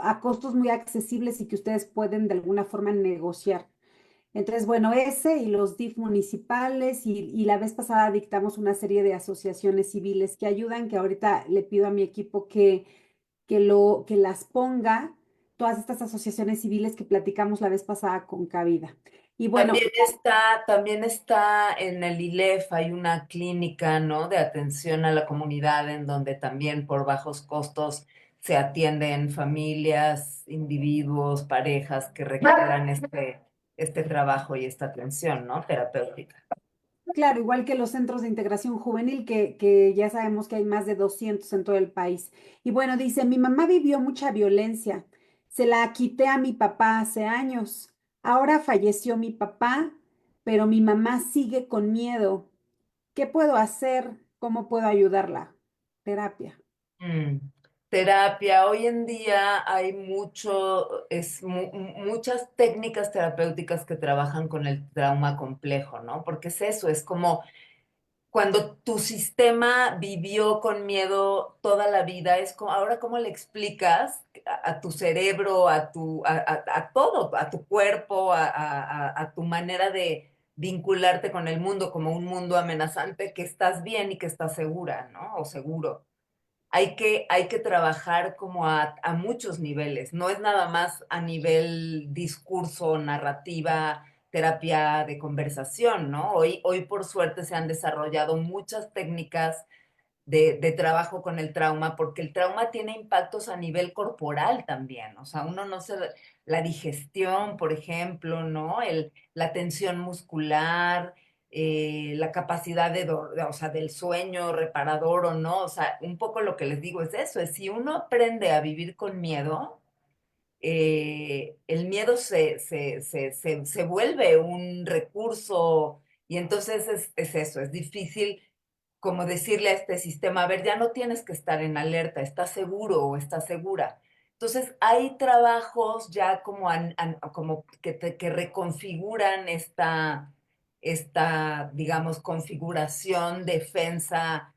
a costos muy accesibles y que ustedes pueden de alguna forma negociar. Entonces, bueno, ese y los DIF municipales y la vez pasada dictamos una serie de asociaciones civiles que ayudan, que ahorita le pido a mi equipo que las ponga, todas estas asociaciones civiles que platicamos la vez pasada con Cabida. Y bueno, También está en el ILEF, hay una clínica, ¿no? De atención a la comunidad en donde también por bajos costos se atienden familias, individuos, parejas que requieran este trabajo y esta atención, ¿no? Terapéutica. claro, igual que los centros de integración juvenil, que ya sabemos que hay más de 200 en todo el país. Y bueno, dice, mi mamá vivió mucha violencia. Se la quité a mi papá hace años. Ahora falleció mi papá, pero mi mamá sigue con miedo. ¿Qué puedo hacer? ¿Cómo puedo ayudarla? Terapia. Mm. Terapia. Hoy en día hay muchas técnicas terapéuticas que trabajan con el trauma complejo, ¿no? Porque es eso, es como cuando tu sistema vivió con miedo toda la vida, es como, ahora cómo le explicas a tu cerebro, a todo, a tu cuerpo, a tu manera de vincularte con el mundo como un mundo amenazante, que estás bien y que estás segura, ¿no? O seguro. Hay que trabajar como a muchos niveles, no es nada más a nivel discurso, narrativa, terapia de conversación, ¿no? Hoy por suerte se han desarrollado muchas técnicas de trabajo con el trauma, porque el trauma tiene impactos a nivel corporal también, o sea, uno no se, la digestión, por ejemplo, ¿no? La tensión muscular, la capacidad o sea, del sueño reparador o no, o sea, un poco lo que les digo es eso, es si uno aprende a vivir con miedo, el miedo se vuelve un recurso y entonces es eso, es difícil como decirle a este sistema, a ver, ya no tienes que estar en alerta, estás seguro o estás segura. Entonces, hay trabajos ya como que reconfiguran digamos, configuración, defensa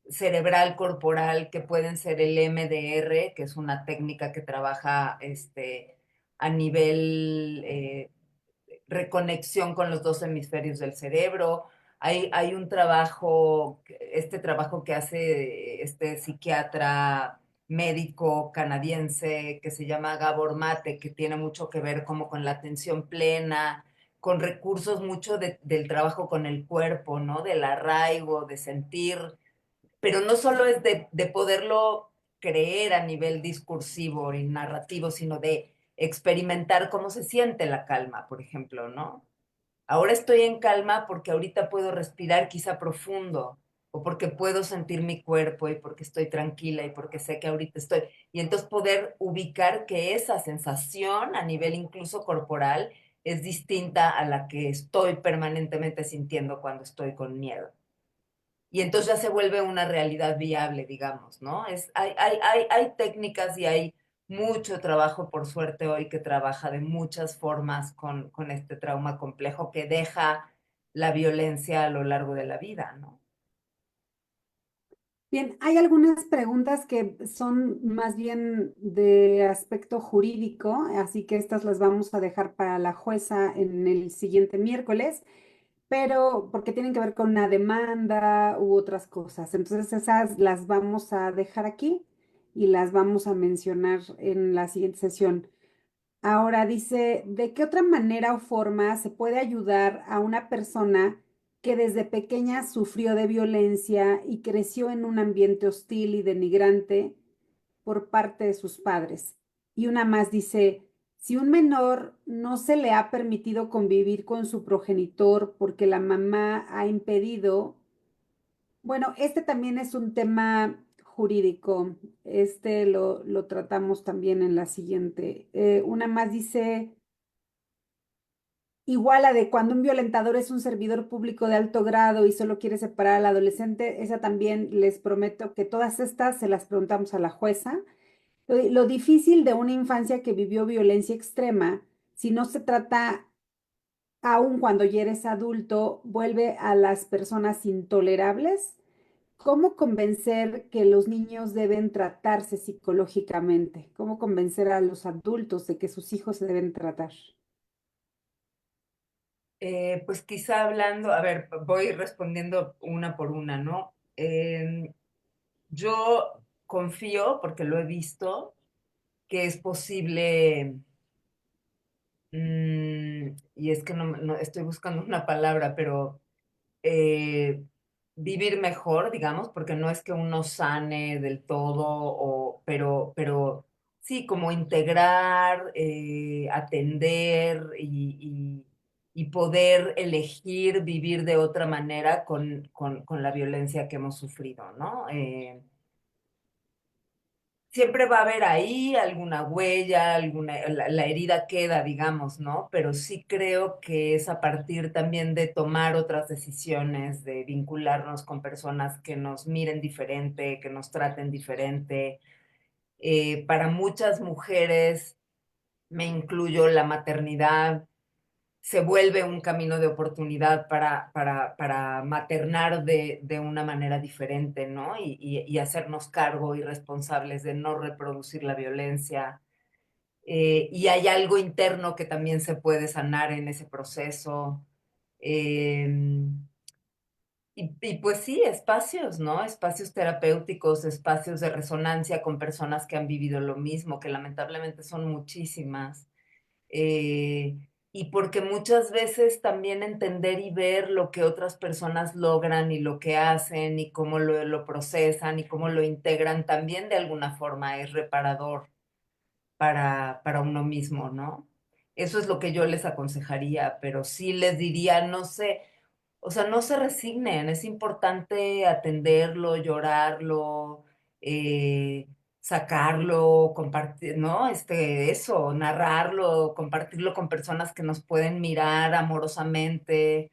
cerebral corporal, que pueden ser el MDR, que es una técnica que trabaja a nivel reconexión con los dos hemisferios del cerebro. Hay un trabajo, este trabajo que hace este psiquiatra médico canadiense que se llama Gabor Mate, que tiene mucho que ver como con la atención plena, con recursos mucho del trabajo con el cuerpo, ¿no? Del arraigo, de sentir, pero no solo es de poderlo creer a nivel discursivo y narrativo, sino de experimentar cómo se siente la calma, por ejemplo, ¿no? Ahora estoy en calma porque ahorita puedo respirar quizá profundo, o porque puedo sentir mi cuerpo y porque estoy tranquila y porque sé que ahorita estoy. Y entonces poder ubicar que esa sensación a nivel incluso corporal es distinta a la que estoy permanentemente sintiendo cuando estoy con miedo. Y entonces ya se vuelve una realidad viable, digamos, ¿no? Hay técnicas y hay mucho trabajo, por suerte, hoy que trabaja de muchas formas con este trauma complejo que deja la violencia a lo largo de la vida, ¿no? Bien, hay algunas preguntas que son más bien de aspecto jurídico, así que estas las vamos a dejar para la jueza en el siguiente miércoles, pero porque tienen que ver con una demanda u otras cosas. Entonces esas las vamos a dejar aquí y las vamos a mencionar en la siguiente sesión. Ahora dice, ¿de qué otra manera o forma se puede ayudar a una persona que desde pequeña sufrió de violencia y creció en un ambiente hostil y denigrante por parte de sus padres? Y una más dice, si un menor no se le ha permitido convivir con su progenitor porque la mamá ha impedido, bueno, este también es un tema jurídico. Este lo tratamos también en la siguiente. Una más dice, igual a de cuando un violentador es un servidor público de alto grado y solo quiere separar al adolescente, esa también les prometo que todas estas se las preguntamos a la jueza. Lo difícil de una infancia que vivió violencia extrema, si no se trata, aun cuando ya eres adulto, vuelve a las personas intolerables. ¿Cómo convencer que los niños deben tratarse psicológicamente? ¿Cómo convencer a los adultos de que sus hijos se deben tratar? Pues quizá hablando, a ver, voy respondiendo una por una, ¿no? Yo confío, porque lo he visto, que es posible, y es que no estoy buscando una palabra, pero eh, vivir mejor, digamos, porque no es que uno sane del todo, pero sí, como integrar, atender y poder elegir vivir de otra manera con la violencia que hemos sufrido, ¿no? Siempre va a haber ahí alguna huella, la herida queda, digamos, ¿no? Pero sí creo que es a partir también de tomar otras decisiones, de vincularnos con personas que nos miren diferente, que nos traten diferente. Para muchas mujeres, me incluyo, la maternidad se vuelve un camino de oportunidad para maternar de una manera diferente, ¿no? Y hacernos cargo y responsables de no reproducir la violencia. Y hay algo interno que también se puede sanar en ese proceso. Eh, y pues sí, espacios, ¿no? Espacios terapéuticos, espacios de resonancia con personas que han vivido lo mismo, que lamentablemente son muchísimas. eh, y porque muchas veces también entender y ver lo que otras personas logran y lo que hacen y cómo lo procesan y cómo lo integran también de alguna forma es reparador para uno mismo, ¿no? Eso es lo que yo les aconsejaría, pero sí les diría, no sé, o sea, no se resignen, es importante atenderlo, llorarlo, eh, sacarlo, compartir, ¿no? Eso, narrarlo, compartirlo con personas que nos pueden mirar amorosamente,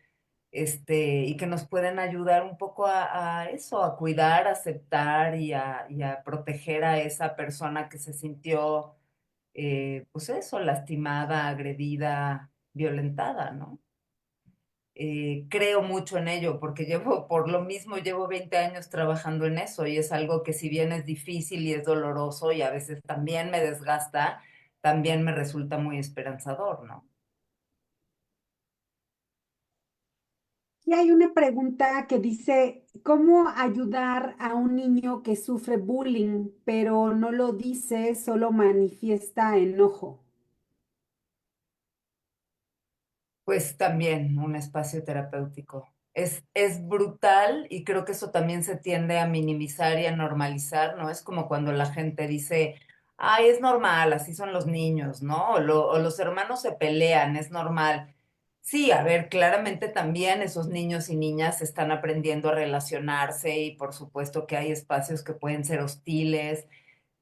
y que nos pueden ayudar un poco a eso, a cuidar, a aceptar y a proteger a esa persona que se sintió, pues eso, lastimada, agredida, violentada, ¿no? Creo mucho en ello porque por lo mismo, llevo 20 años trabajando en eso y es algo que si bien es difícil y es doloroso y a veces también me desgasta, también me resulta muy esperanzador, ¿no? Y hay una pregunta que dice, ¿cómo ayudar a un niño que sufre bullying, pero no lo dice, solo manifiesta enojo? Pues también un espacio terapéutico. Es brutal y creo que eso también se tiende a minimizar y a normalizar, ¿no? Es como cuando la gente dice, ay, es normal, así son los niños, ¿no? O los hermanos se pelean, es normal. Sí, a ver, claramente también esos niños y niñas están aprendiendo a relacionarse y por supuesto que hay espacios que pueden ser hostiles,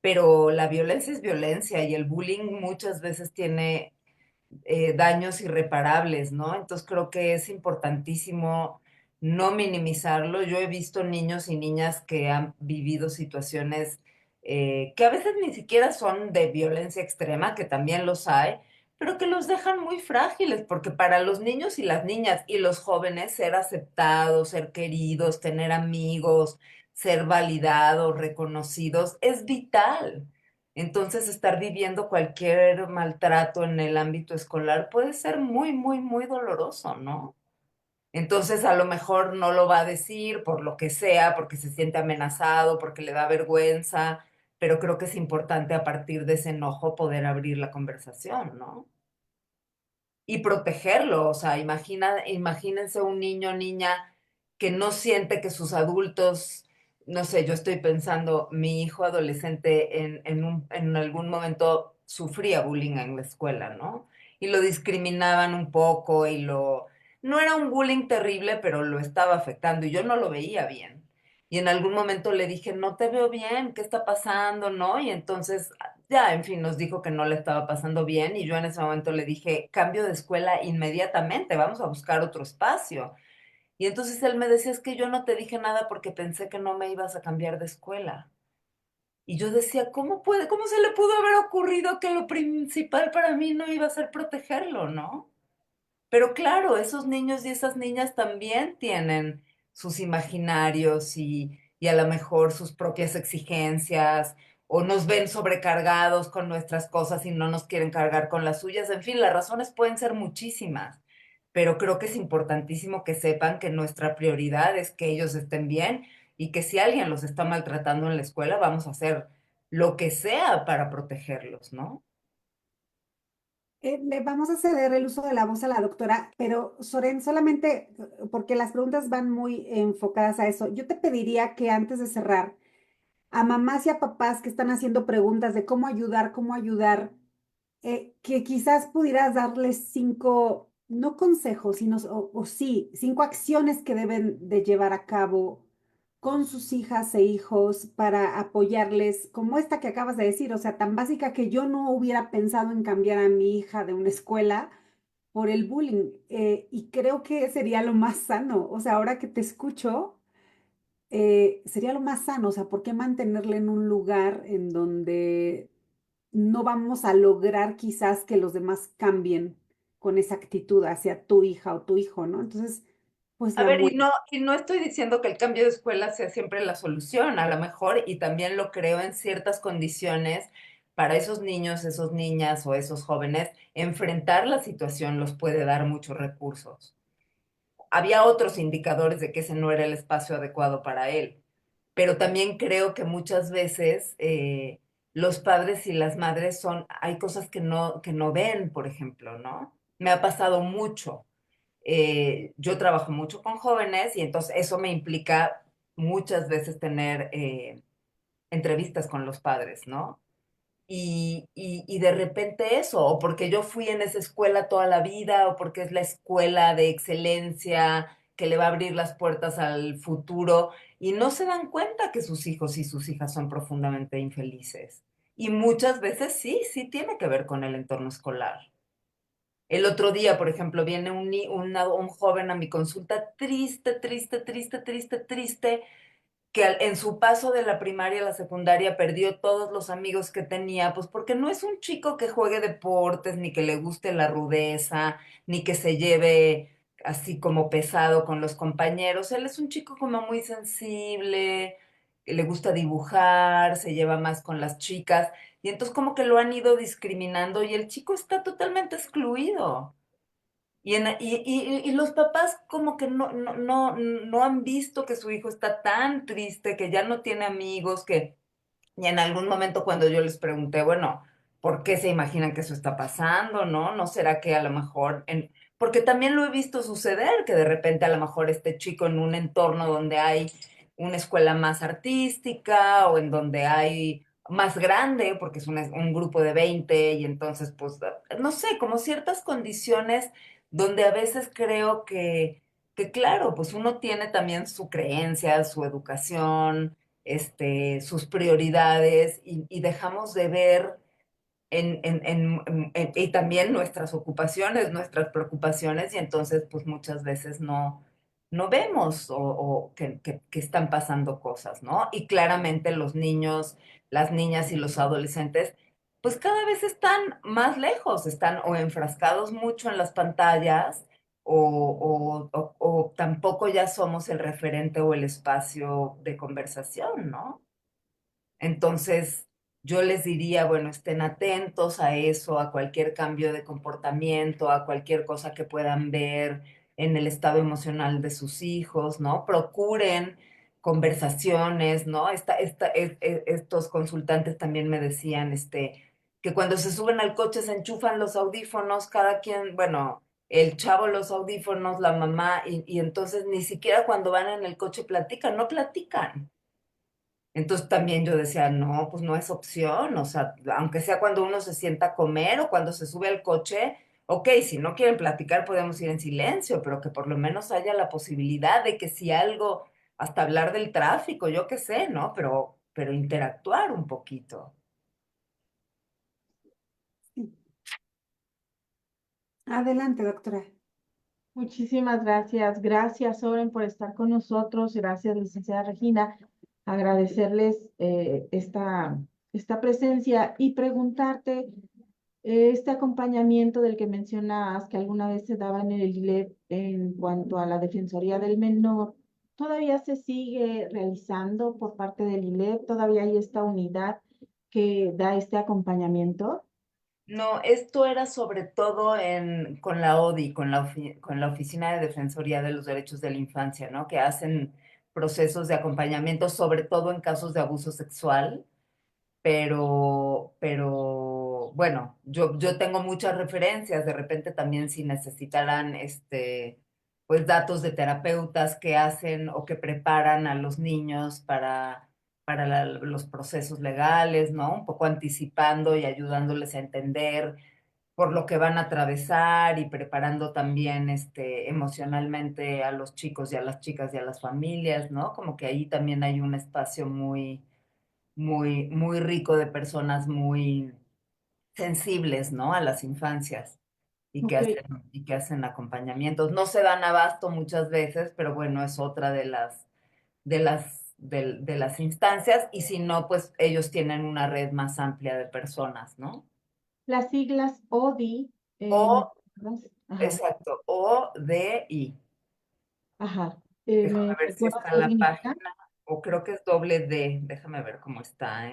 pero la violencia es violencia y el bullying muchas veces tiene daños irreparables, ¿no? Entonces creo que es importantísimo no minimizarlo. Yo he visto niños y niñas que han vivido situaciones que a veces ni siquiera son de violencia extrema, que también los hay, pero que los dejan muy frágiles, porque para los niños y las niñas y los jóvenes ser aceptados, ser queridos, tener amigos, ser validados, reconocidos, es vital. Entonces, estar viviendo cualquier maltrato en el ámbito escolar puede ser muy, muy, muy doloroso, ¿no? Entonces, a lo mejor no lo va a decir por lo que sea, porque se siente amenazado, porque le da vergüenza, pero creo que es importante a partir de ese enojo poder abrir la conversación, ¿no? Y protegerlo. O sea, imagínense un niño o niña que no siente que sus adultos, no sé, yo estoy pensando, mi hijo adolescente en algún momento sufría bullying en la escuela, ¿no? Y lo discriminaban un poco no era un bullying terrible, pero lo estaba afectando y yo no lo veía bien. Y en algún momento le dije, no te veo bien, ¿qué está pasando? ¿No? Y entonces ya, en fin, nos dijo que no le estaba pasando bien y yo en ese momento le dije, cambio de escuela inmediatamente, vamos a buscar otro espacio. Y entonces él me decía, es que yo no te dije nada porque pensé que no me ibas a cambiar de escuela. Y yo decía, cómo se le pudo haber ocurrido que lo principal para mí no iba a ser protegerlo, ¿no? Pero claro, esos niños y esas niñas también tienen sus imaginarios y a lo mejor sus propias exigencias, o nos ven sobrecargados con nuestras cosas y no nos quieren cargar con las suyas. En fin, las razones pueden ser muchísimas, pero creo que es importantísimo que sepan que nuestra prioridad es que ellos estén bien y que si alguien los está maltratando en la escuela, vamos a hacer lo que sea para protegerlos, ¿no? Le vamos a ceder el uso de la voz a la doctora, pero Soren, solamente porque las preguntas van muy enfocadas a eso, yo te pediría que antes de cerrar, a mamás y a papás que están haciendo preguntas de cómo ayudar, que quizás pudieras darles cinco, no consejos, sino, o sí, cinco acciones que deben de llevar a cabo con sus hijas e hijos para apoyarles, como esta que acabas de decir, o sea, tan básica que yo no hubiera pensado en cambiar a mi hija de una escuela por el bullying, y creo que sería lo más sano, o sea, ahora que te escucho, sería lo más sano, o sea, ¿por qué mantenerle en un lugar en donde no vamos a lograr quizás que los demás cambien con esa actitud hacia tu hija o tu hijo, ¿no? Entonces, pues A la ver, muerte. y no estoy diciendo que el cambio de escuela sea siempre la solución, a lo mejor, y también lo creo en ciertas condiciones para esos niños, esos niñas o esos jóvenes, enfrentar la situación los puede dar muchos recursos. Había otros indicadores de que ese no era el espacio adecuado para él, pero también creo que muchas veces los padres y las madres hay cosas que no ven, por ejemplo, ¿no? Me ha pasado mucho. Yo trabajo mucho con jóvenes y entonces eso me implica muchas veces tener entrevistas con los padres, ¿no? Y de repente eso, o porque yo fui en esa escuela toda la vida, o porque es la escuela de excelencia que le va a abrir las puertas al futuro, y no se dan cuenta que sus hijos y sus hijas son profundamente infelices. Y muchas veces sí, sí tiene que ver con el entorno escolar. El otro día, por ejemplo, viene un joven a mi consulta triste, triste, triste, triste, triste, que en su paso de la primaria a la secundaria perdió todos los amigos que tenía, pues porque no es un chico que juegue deportes, ni que le guste la rudeza, ni que se lleve así como pesado con los compañeros. Él es un chico como muy sensible, que le gusta dibujar, se lleva más con las chicas, y entonces como que lo han ido discriminando y el chico está totalmente excluido. Y los papás como que no han visto que su hijo está tan triste, que ya no tiene amigos, y en algún momento cuando yo les pregunté, bueno, ¿por qué se imaginan que eso está pasando, no? ¿No será que a lo mejor, porque también lo he visto suceder, que de repente a lo mejor este chico en un entorno donde hay una escuela más artística o en donde hay más grande, porque es un grupo de 20 y entonces, pues, no sé, como ciertas condiciones donde a veces creo que claro, pues uno tiene también su creencia, su educación, sus prioridades y dejamos de ver y también nuestras ocupaciones, nuestras preocupaciones y entonces pues muchas veces no vemos o que están pasando cosas, ¿no? Y claramente los niños, las niñas y los adolescentes, pues cada vez están más lejos, están o enfrascados mucho en las pantallas o tampoco ya somos el referente o el espacio de conversación, ¿no? Entonces, yo les diría, bueno, estén atentos a eso, a cualquier cambio de comportamiento, a cualquier cosa que puedan ver en el estado emocional de sus hijos, ¿no? Procuren conversaciones, ¿no? Estos consultantes también me decían, que cuando se suben al coche se enchufan los audífonos, cada quien, bueno, el chavo los audífonos, la mamá, y entonces ni siquiera cuando van en el coche platican, no platican. Entonces también yo decía, no, pues no es opción, o sea, aunque sea cuando uno se sienta a comer o cuando se sube al coche, ok, si no quieren platicar podemos ir en silencio, pero que por lo menos haya la posibilidad de que si algo, hasta hablar del tráfico, yo qué sé, ¿no? Pero interactuar un poquito. Sí. Adelante, doctora. Muchísimas gracias. Gracias, Oren, por estar con nosotros. Gracias, licenciada Regina. Agradecerles esta presencia y preguntarte, este acompañamiento del que mencionabas, que alguna vez se daba en el ILEP en cuanto a la Defensoría del Menor, ¿todavía se sigue realizando por parte del ILEP? ¿Todavía hay esta unidad que da este acompañamiento? No, esto era sobre todo con la ODI, con la Oficina de Defensoría de los Derechos de la Infancia, ¿no? Que hacen procesos de acompañamiento, sobre todo en casos de abuso sexual. Pero bueno, yo tengo muchas referencias, de repente también si necesitaran pues datos de terapeutas que hacen o que preparan a los niños para los procesos legales, ¿no? Un poco anticipando y ayudándoles a entender por lo que van a atravesar y preparando también emocionalmente a los chicos y a las chicas y a las familias, ¿no? Como que ahí también hay un espacio muy rico de personas muy sensibles, ¿no? A las infancias Ok. y que hacen acompañamientos. No se dan abasto muchas veces, pero bueno, es otra de las instancias y si no, pues ellos tienen una red más amplia de personas, ¿no? Las siglas ODI, ¿me O, recuerdas? Ajá, exacto, o de y. ajá. Déjame ¿Me ver si recuerdas está qué en la significa? página, o creo que es doble D. Déjame ver cómo está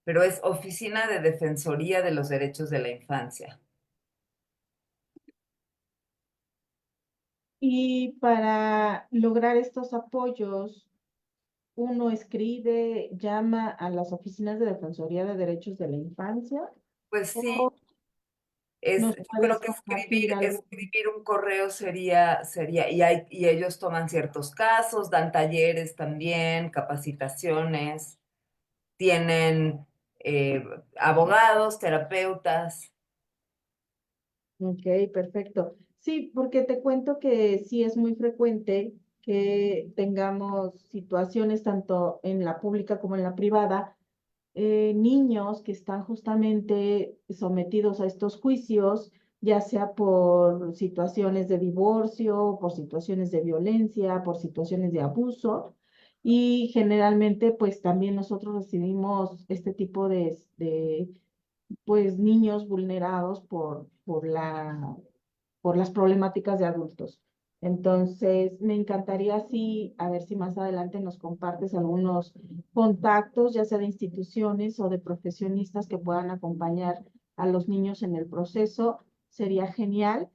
pero es Oficina de Defensoría de los Derechos de la Infancia. Y para lograr estos apoyos, uno escribe, llama a las oficinas de Defensoría de Derechos de la Infancia, Pues sí, o nos yo creo puedes que compartir algo. escribir un correo sería, y ellos toman ciertos casos, dan talleres también, capacitaciones, tienen eh, abogados, terapeutas. Ok, perfecto. Sí, porque te cuento que sí es muy frecuente que tengamos situaciones tanto en la pública como en la privada, niños que están justamente sometidos a estos juicios, ya sea por situaciones de divorcio, por situaciones de violencia, por situaciones de abuso. Y generalmente, pues también nosotros recibimos este tipo de pues niños vulnerados por las problemáticas de adultos. Entonces, me encantaría sí, a ver si más adelante nos compartes algunos contactos, ya sea de instituciones o de profesionistas que puedan acompañar a los niños en el proceso. Sería genial.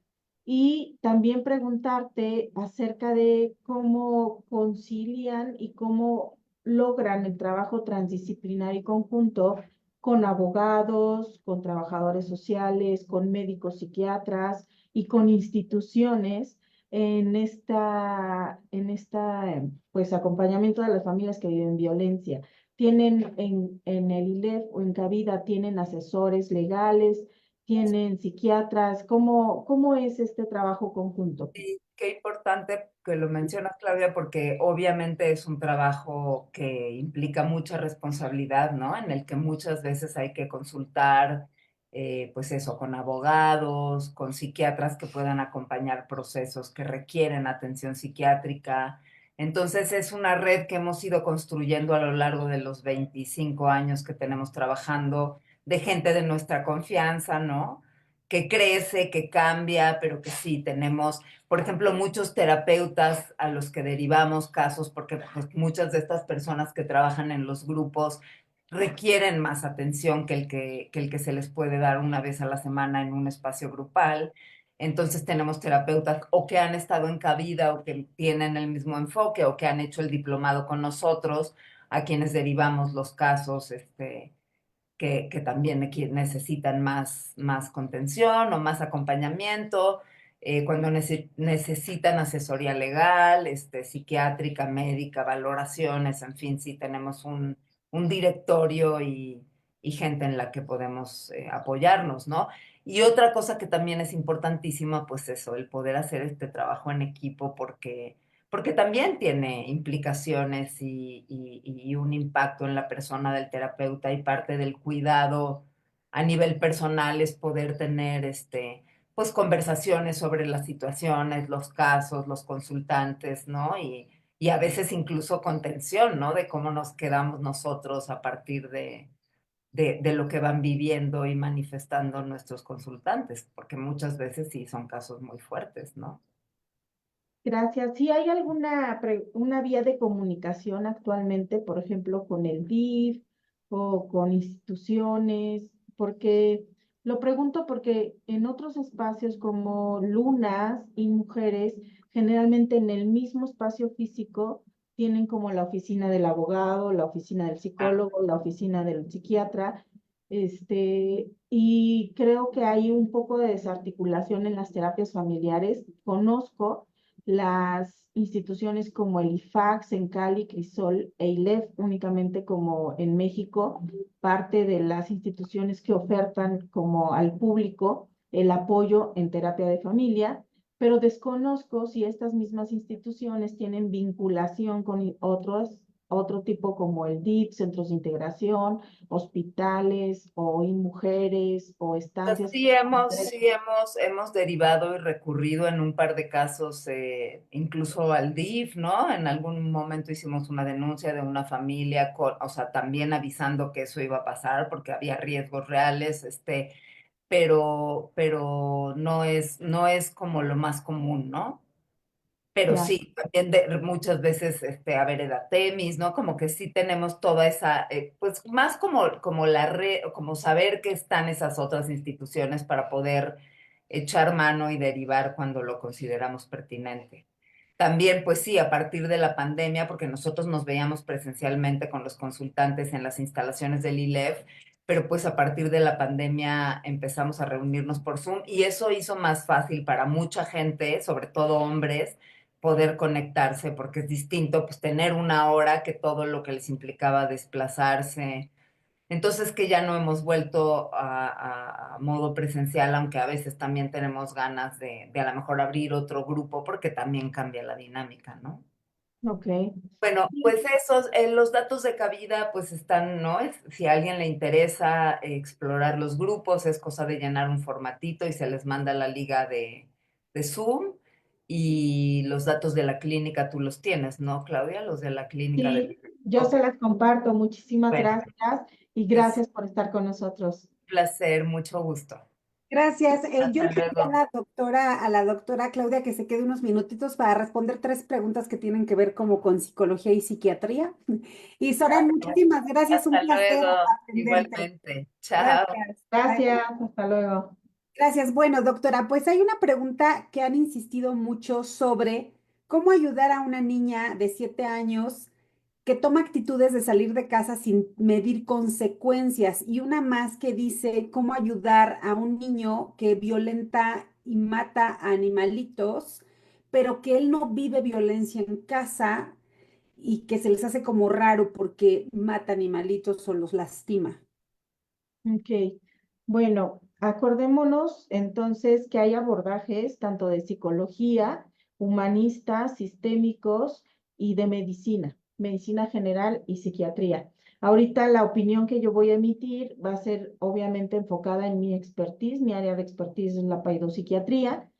Y también preguntarte acerca de cómo concilian y cómo logran el trabajo transdisciplinario y conjunto con abogados, con trabajadores sociales, con médicos psiquiatras y con instituciones pues, acompañamiento de las familias que viven violencia. Tienen en el ILEF o en Cabida, tienen asesores legales, tienen psiquiatras. ¿Cómo es este trabajo conjunto? Y qué importante que lo mencionas, Claudia, porque obviamente es un trabajo que implica mucha responsabilidad, ¿no? En el que muchas veces hay que consultar pues eso, con abogados, con psiquiatras que puedan acompañar procesos que requieren atención psiquiátrica. Entonces es una red que hemos ido construyendo a lo largo de los 25 años que tenemos trabajando, de gente de nuestra confianza, ¿no? Que crece, que cambia, pero que sí tenemos, por ejemplo, muchos terapeutas a los que derivamos casos, porque pues, muchas de estas personas que trabajan en los grupos requieren más atención que el que se les puede dar una vez a la semana en un espacio grupal. Entonces tenemos terapeutas o que han estado en Cabida o que tienen el mismo enfoque o que han hecho el diplomado con nosotros, a quienes derivamos los casos que también necesitan más contención o más acompañamiento, cuando necesitan asesoría legal, psiquiátrica, médica, valoraciones, en fin, sí tenemos un directorio y gente en la que podemos apoyarnos, ¿no? Y otra cosa que también es importantísima, pues eso, el poder hacer este trabajo en equipo porque también tiene implicaciones y un impacto en la persona del terapeuta y parte del cuidado a nivel personal es poder tener pues conversaciones sobre las situaciones, los casos, los consultantes, ¿no? Y a veces incluso contención, ¿no? De cómo nos quedamos nosotros a partir de lo que van viviendo y manifestando nuestros consultantes, porque muchas veces sí son casos muy fuertes, ¿no? Gracias. ¿Sí hay alguna una vía de comunicación actualmente, por ejemplo, con el DIF o con instituciones? Porque lo pregunto porque en otros espacios como Lunas y Mujeres, generalmente en el mismo espacio físico tienen como la oficina del abogado, la oficina del psicólogo, la oficina del psiquiatra, y creo que hay un poco de desarticulación en las terapias familiares. Conozco las instituciones como el IFAX en Cali, Crisol e ILEF únicamente como en México, parte de las instituciones que ofertan como al público el apoyo en terapia de familia, pero desconozco si estas mismas instituciones tienen vinculación con otro tipo como el DIP, centros de integración, hospitales o mujeres o estancias. Hemos derivado y recurrido en un par de casos, incluso al DIF, ¿no? En algún momento hicimos una denuncia de una familia, o sea, también avisando que eso iba a pasar porque había riesgos reales, pero no es como lo más común, ¿no? Pero Ya. sí, también muchas veces, a ver, Edatemis, ¿no? Como que sí tenemos toda esa, pues más como la red, como saber que están esas otras instituciones para poder echar mano y derivar cuando lo consideramos pertinente. También, pues sí, a partir de la pandemia, porque nosotros nos veíamos presencialmente con los consultantes en las instalaciones del ILEF, pero pues a partir de la pandemia empezamos a reunirnos por Zoom y eso hizo más fácil para mucha gente, sobre todo hombres, poder conectarse, porque es distinto pues tener una hora que todo lo que les implicaba desplazarse. Entonces que ya no hemos vuelto a modo presencial, aunque a veces también tenemos ganas de a lo mejor abrir otro grupo porque también cambia la dinámica, ¿no? Ok. Bueno, pues esos, los datos de cabida pues están, ¿no? Si a alguien le interesa explorar los grupos, es cosa de llenar un formatito y se les manda la liga de Zoom y los datos de la clínica tú los tienes, ¿no, Claudia? Los de la clínica de... Sí, yo Ok, se las comparto. Muchísimas bueno, gracias y es gracias por estar con nosotros. un placer, mucho gusto. Gracias. Yo Hasta le pediría luego. a la doctora Claudia que se quede unos minutitos para responder tres preguntas que tienen que ver como con psicología y psiquiatría. Y Soren, muchísimas gracias, un Hasta placer luego, atenderte. igualmente. Chao. Gracias. Bye. Gracias, hasta luego. Gracias. Bueno, doctora, pues hay una pregunta que han insistido mucho sobre cómo ayudar a una niña de 7 años que toma actitudes de salir de casa sin medir consecuencias y una más que dice cómo ayudar a un niño que violenta y mata a animalitos, pero que él no vive violencia en casa y que se les hace como raro porque mata animalitos o los lastima. Ok, bueno, acordémonos entonces que hay abordajes tanto de psicología, humanistas, sistémicos y de medicina, medicina general y psiquiatría. Ahorita la opinión que yo voy a emitir va a ser obviamente enfocada en mi expertise. Mi área de expertise es la paidopsiquiatría.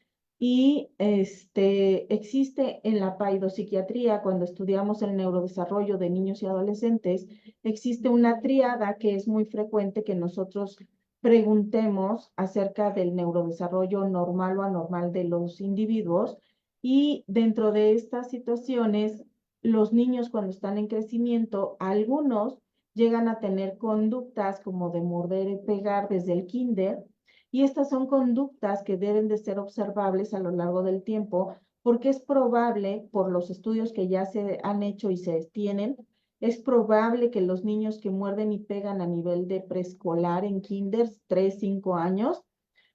Y existe en la paidopsiquiatría, cuando estudiamos el neurodesarrollo de niños y adolescentes, existe una tríada que es muy frecuente que nosotros preguntemos acerca del neurodesarrollo normal o anormal de los individuos. Y dentro de estas situaciones, los niños cuando están en crecimiento, algunos llegan a tener conductas como de morder y pegar desde el kinder, y estas son conductas que deben de ser observables a lo largo del tiempo, porque es probable, por los estudios que ya se han hecho y se tienen, es probable que los niños que muerden y pegan a nivel de preescolar en kinder, 3, 5 años,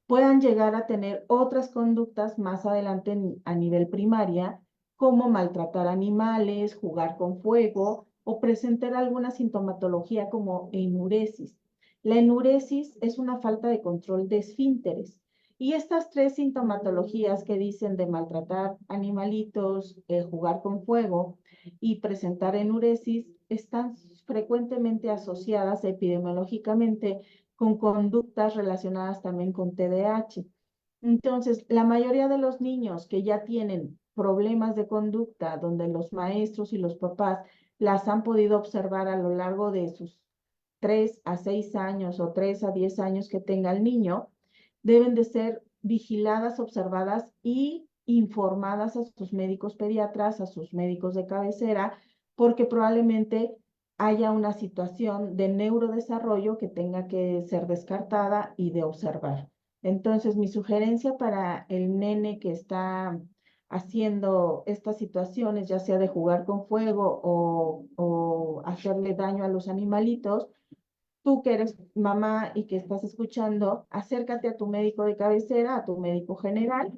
puedan llegar a tener otras conductas más adelante a nivel primaria, como maltratar animales, jugar con fuego o presentar alguna sintomatología como enuresis. La enuresis es una falta de control de esfínteres. Y estas tres sintomatologías que dicen de maltratar animalitos, jugar con fuego y presentar enuresis están frecuentemente asociadas epidemiológicamente con conductas relacionadas también con TDAH. Entonces, la mayoría de los niños que ya tienen problemas de conducta, donde los maestros y los papás las han podido observar a lo largo de sus 3 a 6 años o 3 a 10 años que tenga el niño, deben de ser vigiladas, observadas y informadas a sus médicos pediatras, a sus médicos de cabecera, porque probablemente haya una situación de neurodesarrollo que tenga que ser descartada y de observar. Entonces, mi sugerencia para el nene que está haciendo estas situaciones, ya sea de jugar con fuego o hacerle daño a los animalitos, tú que eres mamá y que estás escuchando, acércate a tu médico de cabecera, a tu médico general,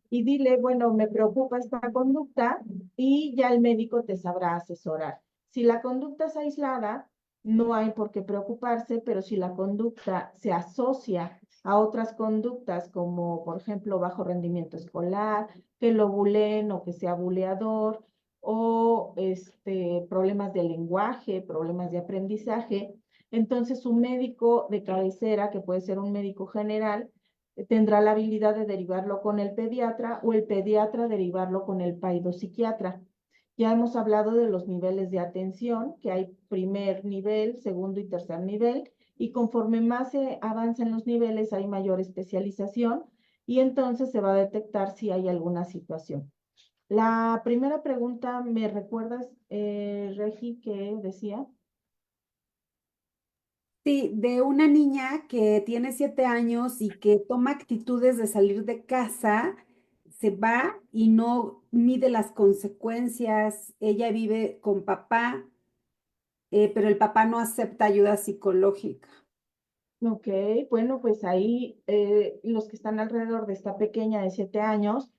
y dile, bueno, me preocupa esta conducta, y ya el médico te sabrá asesorar. Si la conducta es aislada, no hay por qué preocuparse, pero si la conducta se asocia a otras conductas, como por ejemplo bajo rendimiento escolar, que lo buleen o que sea buleador, o problemas de lenguaje, problemas de aprendizaje, entonces su médico de cabecera, que puede ser un médico general, tendrá la habilidad de derivarlo con el pediatra, o el pediatra derivarlo con el paidopsiquiatra. Ya hemos hablado de los niveles de atención, que hay primer nivel, segundo y tercer nivel, y conforme más se avanza en los niveles hay mayor especialización, y entonces se va a detectar si hay alguna situación. La primera pregunta, ¿me recuerdas, Regi, qué decía? Sí, de una niña que tiene 7 años y que toma actitudes de salir de casa, se va y no mide las consecuencias. Ella vive con papá, pero el papá no acepta ayuda psicológica. Ok, bueno, pues ahí los que están alrededor de esta pequeña de 7 años,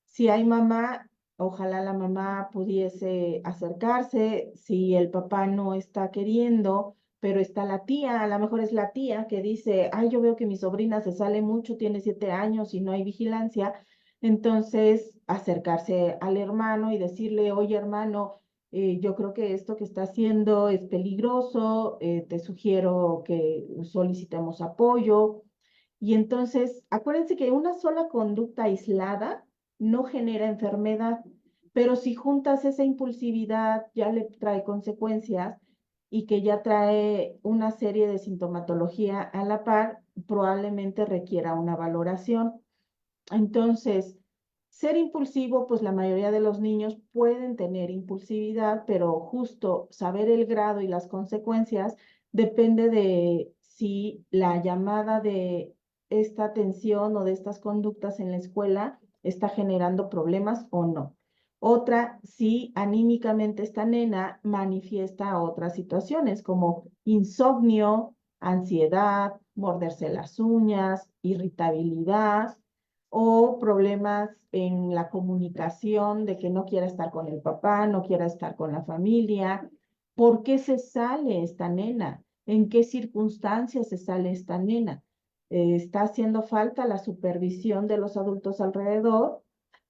si hay mamá, ojalá la mamá pudiese acercarse. Si el papá no está queriendo, pero está la tía, a lo mejor es la tía que dice, ay, yo veo que mi sobrina se sale mucho, tiene 7 años y no hay vigilancia, entonces acercarse al hermano y decirle, oye hermano, yo creo que esto que está haciendo es peligroso, te sugiero que solicitemos apoyo. Y entonces, acuérdense que una sola conducta aislada no genera enfermedad, pero si juntas esa impulsividad, ya le trae consecuencias, y que ya trae una serie de sintomatología a la par, probablemente requiera una valoración. Entonces, ser impulsivo, pues la mayoría de los niños pueden tener impulsividad, pero justo saber el grado y las consecuencias depende de si la llamada de esta atención o de estas conductas en la escuela está generando problemas o no. Otra, si anímicamente esta nena manifiesta otras situaciones como insomnio, ansiedad, morderse las uñas, irritabilidad, o problemas en la comunicación, de que no quiera estar con el papá, no quiera estar con la familia. ¿Por qué se sale esta nena? ¿En qué circunstancias se sale esta nena? ¿Está haciendo falta la supervisión de los adultos alrededor,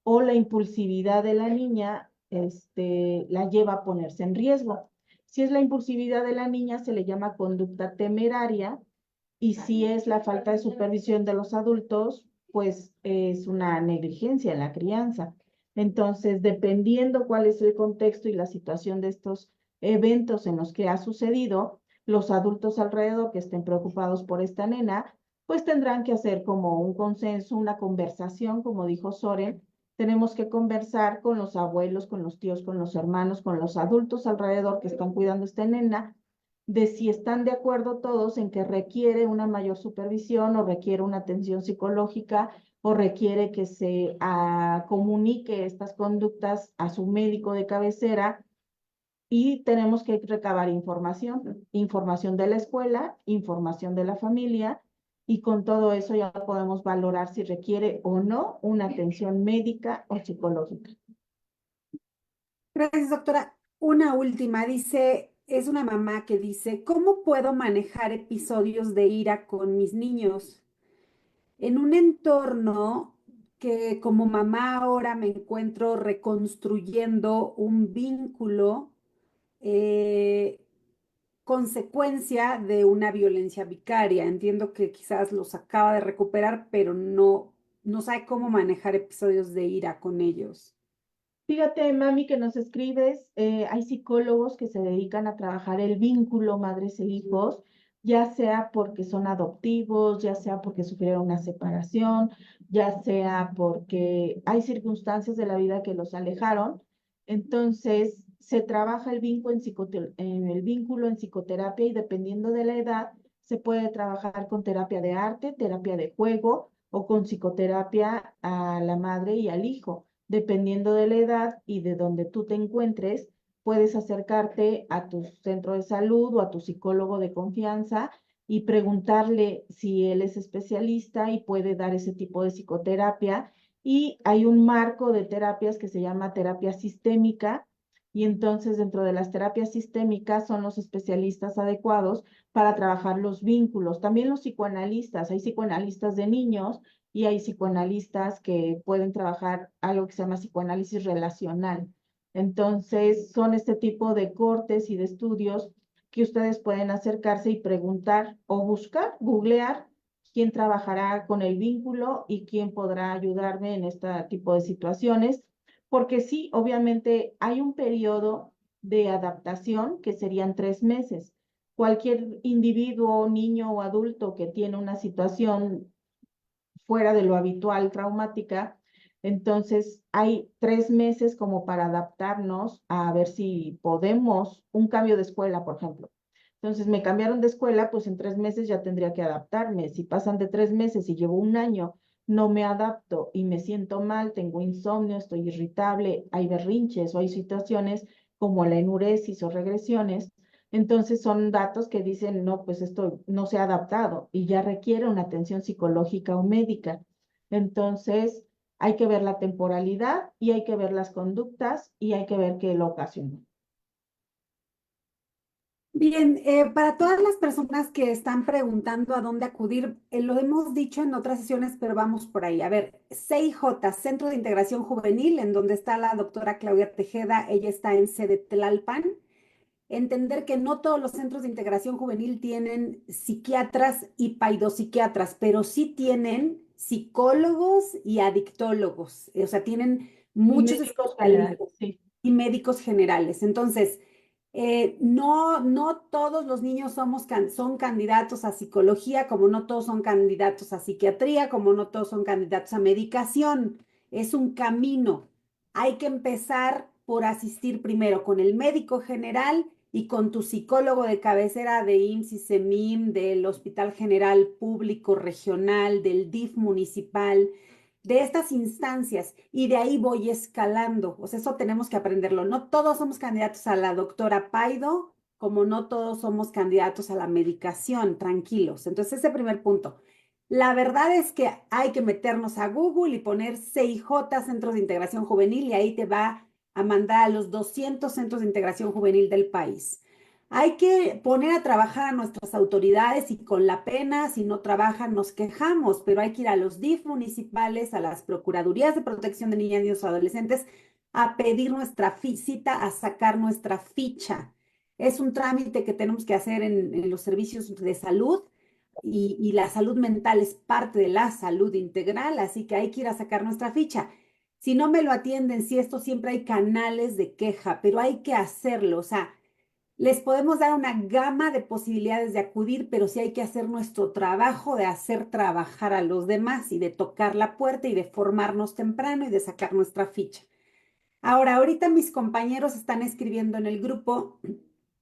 o la impulsividad de la niña la lleva a ponerse en riesgo? Si es la impulsividad de la niña, se le llama conducta temeraria, y si es la falta de supervisión de los adultos, pues es una negligencia en la crianza. Entonces, dependiendo cuál es el contexto y la situación de estos eventos en los que ha sucedido, los adultos alrededor que estén preocupados por esta nena, pues tendrán que hacer como un consenso, una conversación, como dijo Soren. Tenemos que conversar con los abuelos, con los tíos, con los hermanos, con los adultos alrededor que están cuidando a esta nena, de si están de acuerdo todos en que requiere una mayor supervisión o requiere una atención psicológica o requiere que se comunique estas conductas a su médico de cabecera, y tenemos que recabar información, información de la escuela, información de la familia, y con todo eso ya podemos valorar si requiere o no una atención médica o psicológica. Gracias, doctora. Una última, dice, es una mamá que dice, ¿cómo puedo manejar episodios de ira con mis niños en un entorno que como mamá ahora me encuentro reconstruyendo un vínculo eh, consecuencia de una violencia vicaria? Entiendo que quizás los acaba de recuperar, pero no sabe cómo manejar episodios de ira con ellos. Fíjate, mami, que nos escribes, hay psicólogos que se dedican a trabajar el vínculo madres e hijos, ya sea porque son adoptivos, ya sea porque sufrieron una separación, ya sea porque hay circunstancias de la vida que los alejaron. Entonces, se trabaja el vínculo en psicoterapia, y dependiendo de la edad, se puede trabajar con terapia de arte, terapia de juego o con psicoterapia a la madre y al hijo. Dependiendo de la edad y de donde tú te encuentres, puedes acercarte a tu centro de salud o a tu psicólogo de confianza y preguntarle si él es especialista y puede dar ese tipo de psicoterapia. Y hay un marco de terapias que se llama terapia sistémica, y entonces dentro de las terapias sistémicas son los especialistas adecuados para trabajar los vínculos. También los psicoanalistas, hay psicoanalistas de niños y hay psicoanalistas que pueden trabajar algo que se llama psicoanálisis relacional. Entonces, son este tipo de cortes y de estudios que ustedes pueden acercarse y preguntar o buscar, googlear quién trabajará con el vínculo y quién podrá ayudarme en este tipo de situaciones, porque sí, obviamente hay un periodo de adaptación que serían 3 meses. Cualquier individuo, niño o adulto que tiene una situación fuera de lo habitual traumática, entonces hay 3 meses como para adaptarnos a ver si podemos, un cambio de escuela, por ejemplo. Entonces me cambiaron de escuela, pues en 3 meses ya tendría que adaptarme. Si pasan de 3 meses y llevo un año, no me adapto y me siento mal, tengo insomnio, estoy irritable, hay berrinches o hay situaciones como la enuresis o regresiones, entonces son datos que dicen, no, pues esto no se ha adaptado y ya requiere una atención psicológica o médica. Entonces hay que ver la temporalidad y hay que ver las conductas y hay que ver qué lo ocasionó. Bien, para todas las personas que están preguntando a dónde acudir, lo hemos dicho en otras sesiones, pero vamos por ahí. A ver, CIJ, Centro de Integración Juvenil, en donde está la doctora Claudia Tejeda, ella está en sede Tlalpan. Entender que no todos los centros de integración juvenil tienen psiquiatras y paidopsiquiatras, pero sí tienen psicólogos y adictólogos, o sea, tienen Y muchos médicos generales, especialistas sí. y médicos generales. Entonces, no todos los niños son candidatos a psicología, como no todos son candidatos a psiquiatría, como no todos son candidatos a medicación. Es un camino. Hay que empezar por asistir primero con el médico general y con tu psicólogo de cabecera de IMSS y SEMIM, del Hospital General Público Regional, del DIF municipal, de estas instancias, y de ahí voy escalando. O sea, eso tenemos que aprenderlo. No todos somos candidatos a la doctora Paido, como no todos somos candidatos a la medicación, tranquilos. Entonces, ese primer punto. La verdad es que hay que meternos a Google y poner CIJ, Centros de Integración Juvenil, y ahí te va a mandar a los 200 centros de integración juvenil del país. Hay que poner a trabajar a nuestras autoridades, y con la pena, si no trabajan, nos quejamos, pero hay que ir a los DIF municipales, a las Procuradurías de Protección de Niñas, Niños y Adolescentes, a pedir nuestra cita, a sacar nuestra ficha. Es un trámite que tenemos que hacer en los servicios de salud y la salud mental es parte de la salud integral, así que hay que ir a sacar nuestra ficha. Si no me lo atienden, si esto siempre hay canales de queja, pero hay que hacerlo, o sea, les podemos dar una gama de posibilidades de acudir, pero sí hay que hacer nuestro trabajo de hacer trabajar a los demás y de tocar la puerta y de formarnos temprano y de sacar nuestra ficha. Ahora, ahorita mis compañeros están escribiendo en el grupo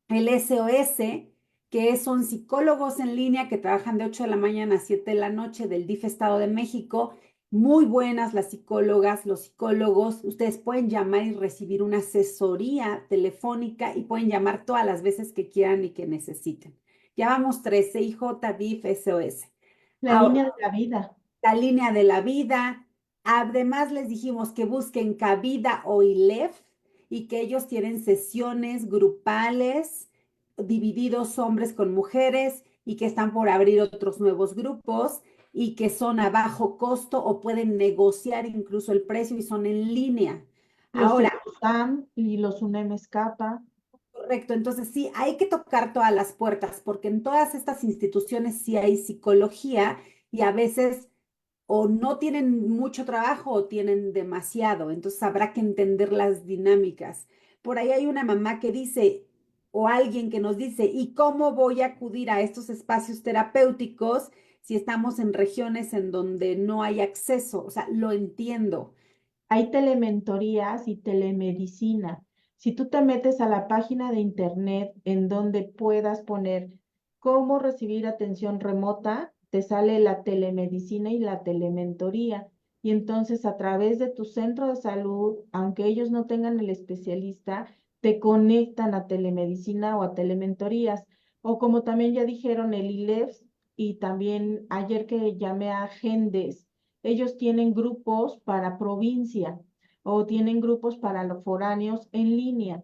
el SOS, que son psicólogos en línea que trabajan de 8 de la mañana a 7 de la noche del DIF Estado de México. Muy buenas las psicólogas, los psicólogos. Ustedes pueden llamar y recibir una asesoría telefónica y pueden llamar todas las veces que quieran y que necesiten. Llamamos 3, CIJ, DIF, SOS. La Ahora, línea de la vida. la línea de la vida. Además, les dijimos que busquen Cabida o ILEF y que ellos tienen sesiones grupales divididos hombres con mujeres y que están por abrir otros nuevos grupos y que son a bajo costo o pueden negociar incluso el precio y son en línea. Los Ahora, UNAM y los UNEM escapa. correcto, entonces sí, hay que tocar todas las puertas porque en todas estas instituciones sí hay psicología y a veces o no tienen mucho trabajo o tienen demasiado, entonces habrá que entender las dinámicas. Por ahí hay una mamá que dice, o alguien que nos dice, ¿y cómo voy a acudir a estos espacios terapéuticos si estamos en regiones en donde no hay acceso? O sea, lo entiendo. Hay telementorías y telemedicina. Si tú te metes a la página de internet en donde puedas poner cómo recibir atención remota, te sale la telemedicina y la telementoría. Y entonces a través de tu centro de salud, aunque ellos no tengan el especialista, te conectan a telemedicina o a telementorías. O como también ya dijeron, el ILEFS y también ayer que llamé a Gendes, ellos tienen grupos para provincia o tienen grupos para los foráneos en línea.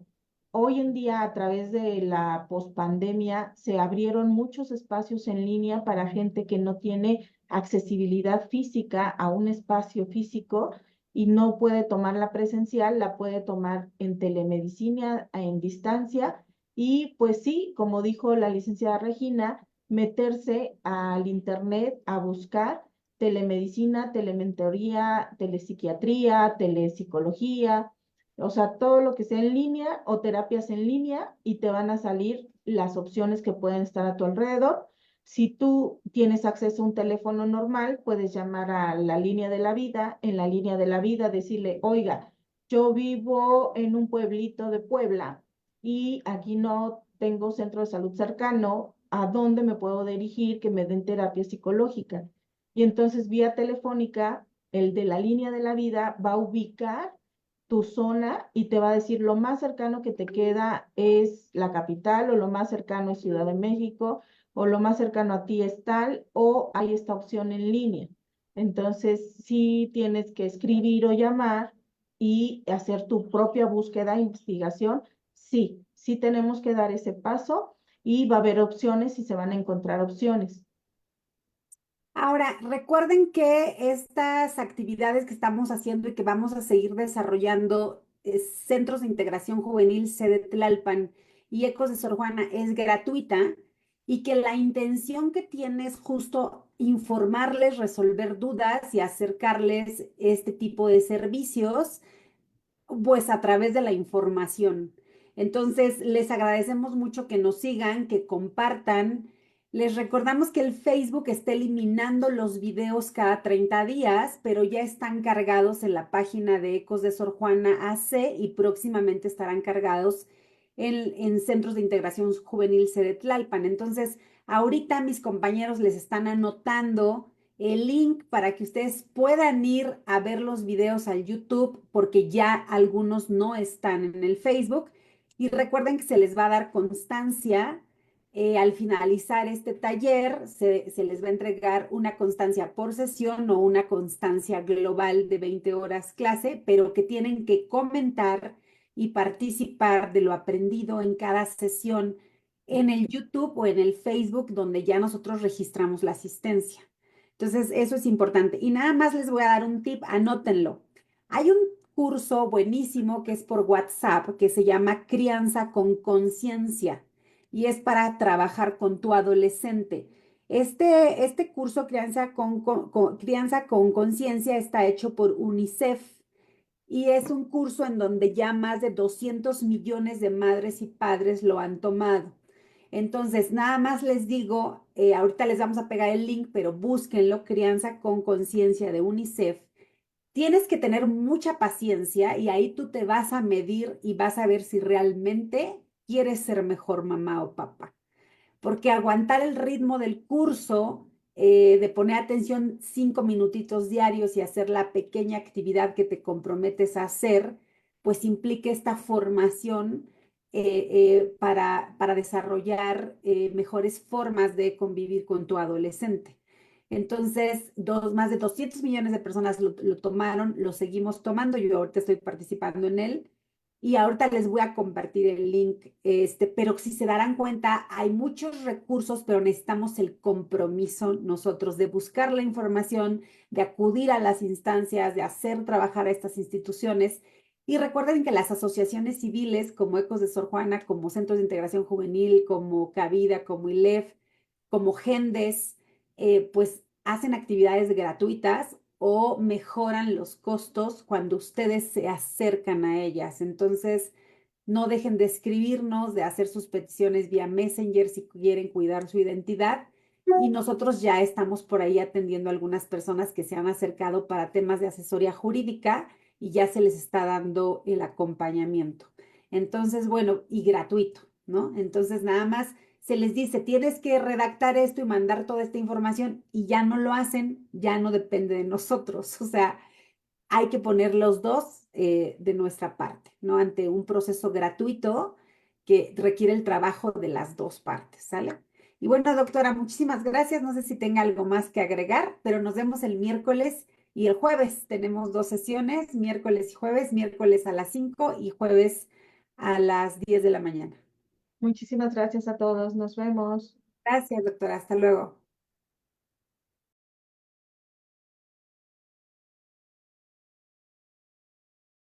Hoy en día, a través de la pospandemia, se abrieron muchos espacios en línea para gente que no tiene accesibilidad física a un espacio físico y no puede tomar la presencial, la puede tomar en telemedicina, en distancia. Y pues sí, como dijo la licenciada Regina, meterse al internet a buscar telemedicina, telementoría, telepsiquiatría, telepsicología, o sea, todo lo que sea en línea o terapias en línea y te van a salir las opciones que pueden estar a tu alrededor. Si tú tienes acceso a un teléfono normal, puedes llamar a la línea de la vida, en la línea de la vida decirle, oiga, yo vivo en un pueblito de Puebla y aquí no tengo centro de salud cercano, ¿a dónde me puedo dirigir que me den terapia psicológica? Y entonces vía telefónica, el de la línea de la vida va a ubicar tu zona y te va a decir lo más cercano que te queda es la capital o lo más cercano es Ciudad de México o lo más cercano a ti es tal o hay esta opción en línea. Entonces, sí tienes que escribir o llamar y hacer tu propia búsqueda e investigación. Sí, sí tenemos que dar ese paso y va a haber opciones y se van a encontrar opciones. Ahora, recuerden que estas actividades que estamos haciendo y que vamos a seguir desarrollando, Centros de Integración Juvenil Sede Tlalpan y Ecos de Sor Juana, es gratuita y que la intención que tiene es justo informarles, resolver dudas y acercarles este tipo de servicios pues a través de la información. Entonces, les agradecemos mucho que nos sigan, que compartan. Les recordamos que el Facebook está eliminando los videos cada 30 días, pero ya están cargados en la página de Ecos de Sor Juana AC y próximamente estarán cargados en Centros de Integración Juvenil Sede Tlalpan. Entonces, ahorita mis compañeros les están anotando el link para que ustedes puedan ir a ver los videos al YouTube, porque ya algunos no están en el Facebook. Y recuerden que se les va a dar constancia. Al finalizar este taller, se les va a entregar una constancia por sesión o una constancia global de 20 horas clase, pero que tienen que comentar y participar de lo aprendido en cada sesión en el YouTube o en el Facebook, donde ya nosotros registramos la asistencia. Entonces, eso es importante. Y nada más les voy a dar un tip, anótenlo. Hay un curso buenísimo que es por WhatsApp, que se llama Crianza con Conciencia y es para trabajar con tu adolescente. Este curso Crianza con Conciencia está hecho por UNICEF y es un curso en donde ya más de 200 millones de madres y padres lo han tomado. Entonces, nada más les digo, ahorita les vamos a pegar el link, pero búsquenlo, Crianza con Conciencia de UNICEF. Tienes que tener mucha paciencia y ahí tú te vas a medir y vas a ver si realmente quieres ser mejor mamá o papá. Porque aguantar el ritmo del curso, de poner atención 5 minutitos diarios y hacer la pequeña actividad que te comprometes a hacer, pues implica esta formación para desarrollar mejores formas de convivir con tu adolescente. Entonces, más de 200 millones de personas lo tomaron, lo seguimos tomando, yo ahorita estoy participando en él y ahorita les voy a compartir el link, pero si se darán cuenta, hay muchos recursos, pero necesitamos el compromiso nosotros de buscar la información, de acudir a las instancias, de hacer trabajar a estas instituciones. Y recuerden que las asociaciones civiles como Ecos de Sor Juana, como Centros de Integración Juvenil, como Cabida, como ILEF, como GENDES, pues hacen actividades gratuitas o mejoran los costos cuando ustedes se acercan a ellas. Entonces, no dejen de escribirnos, de hacer sus peticiones vía Messenger si quieren cuidar su identidad. Y nosotros ya estamos por ahí atendiendo a algunas personas que se han acercado para temas de asesoría jurídica y ya se les está dando el acompañamiento. Entonces, bueno, y gratuito, ¿no? Entonces, nada más se les dice, tienes que redactar esto y mandar toda esta información y ya no lo hacen, ya no depende de nosotros. O sea, hay que poner los dos de nuestra parte, ¿no? Ante un proceso gratuito que requiere el trabajo de las dos partes, ¿sale? Y bueno, doctora, muchísimas gracias. No sé si tenga algo más que agregar, pero nos vemos el miércoles y el jueves. Tenemos 2 sesiones, miércoles y jueves, miércoles a las 5 y jueves a las 10 de la mañana. Muchísimas gracias a todos. Nos vemos. Gracias, doctora. Hasta luego.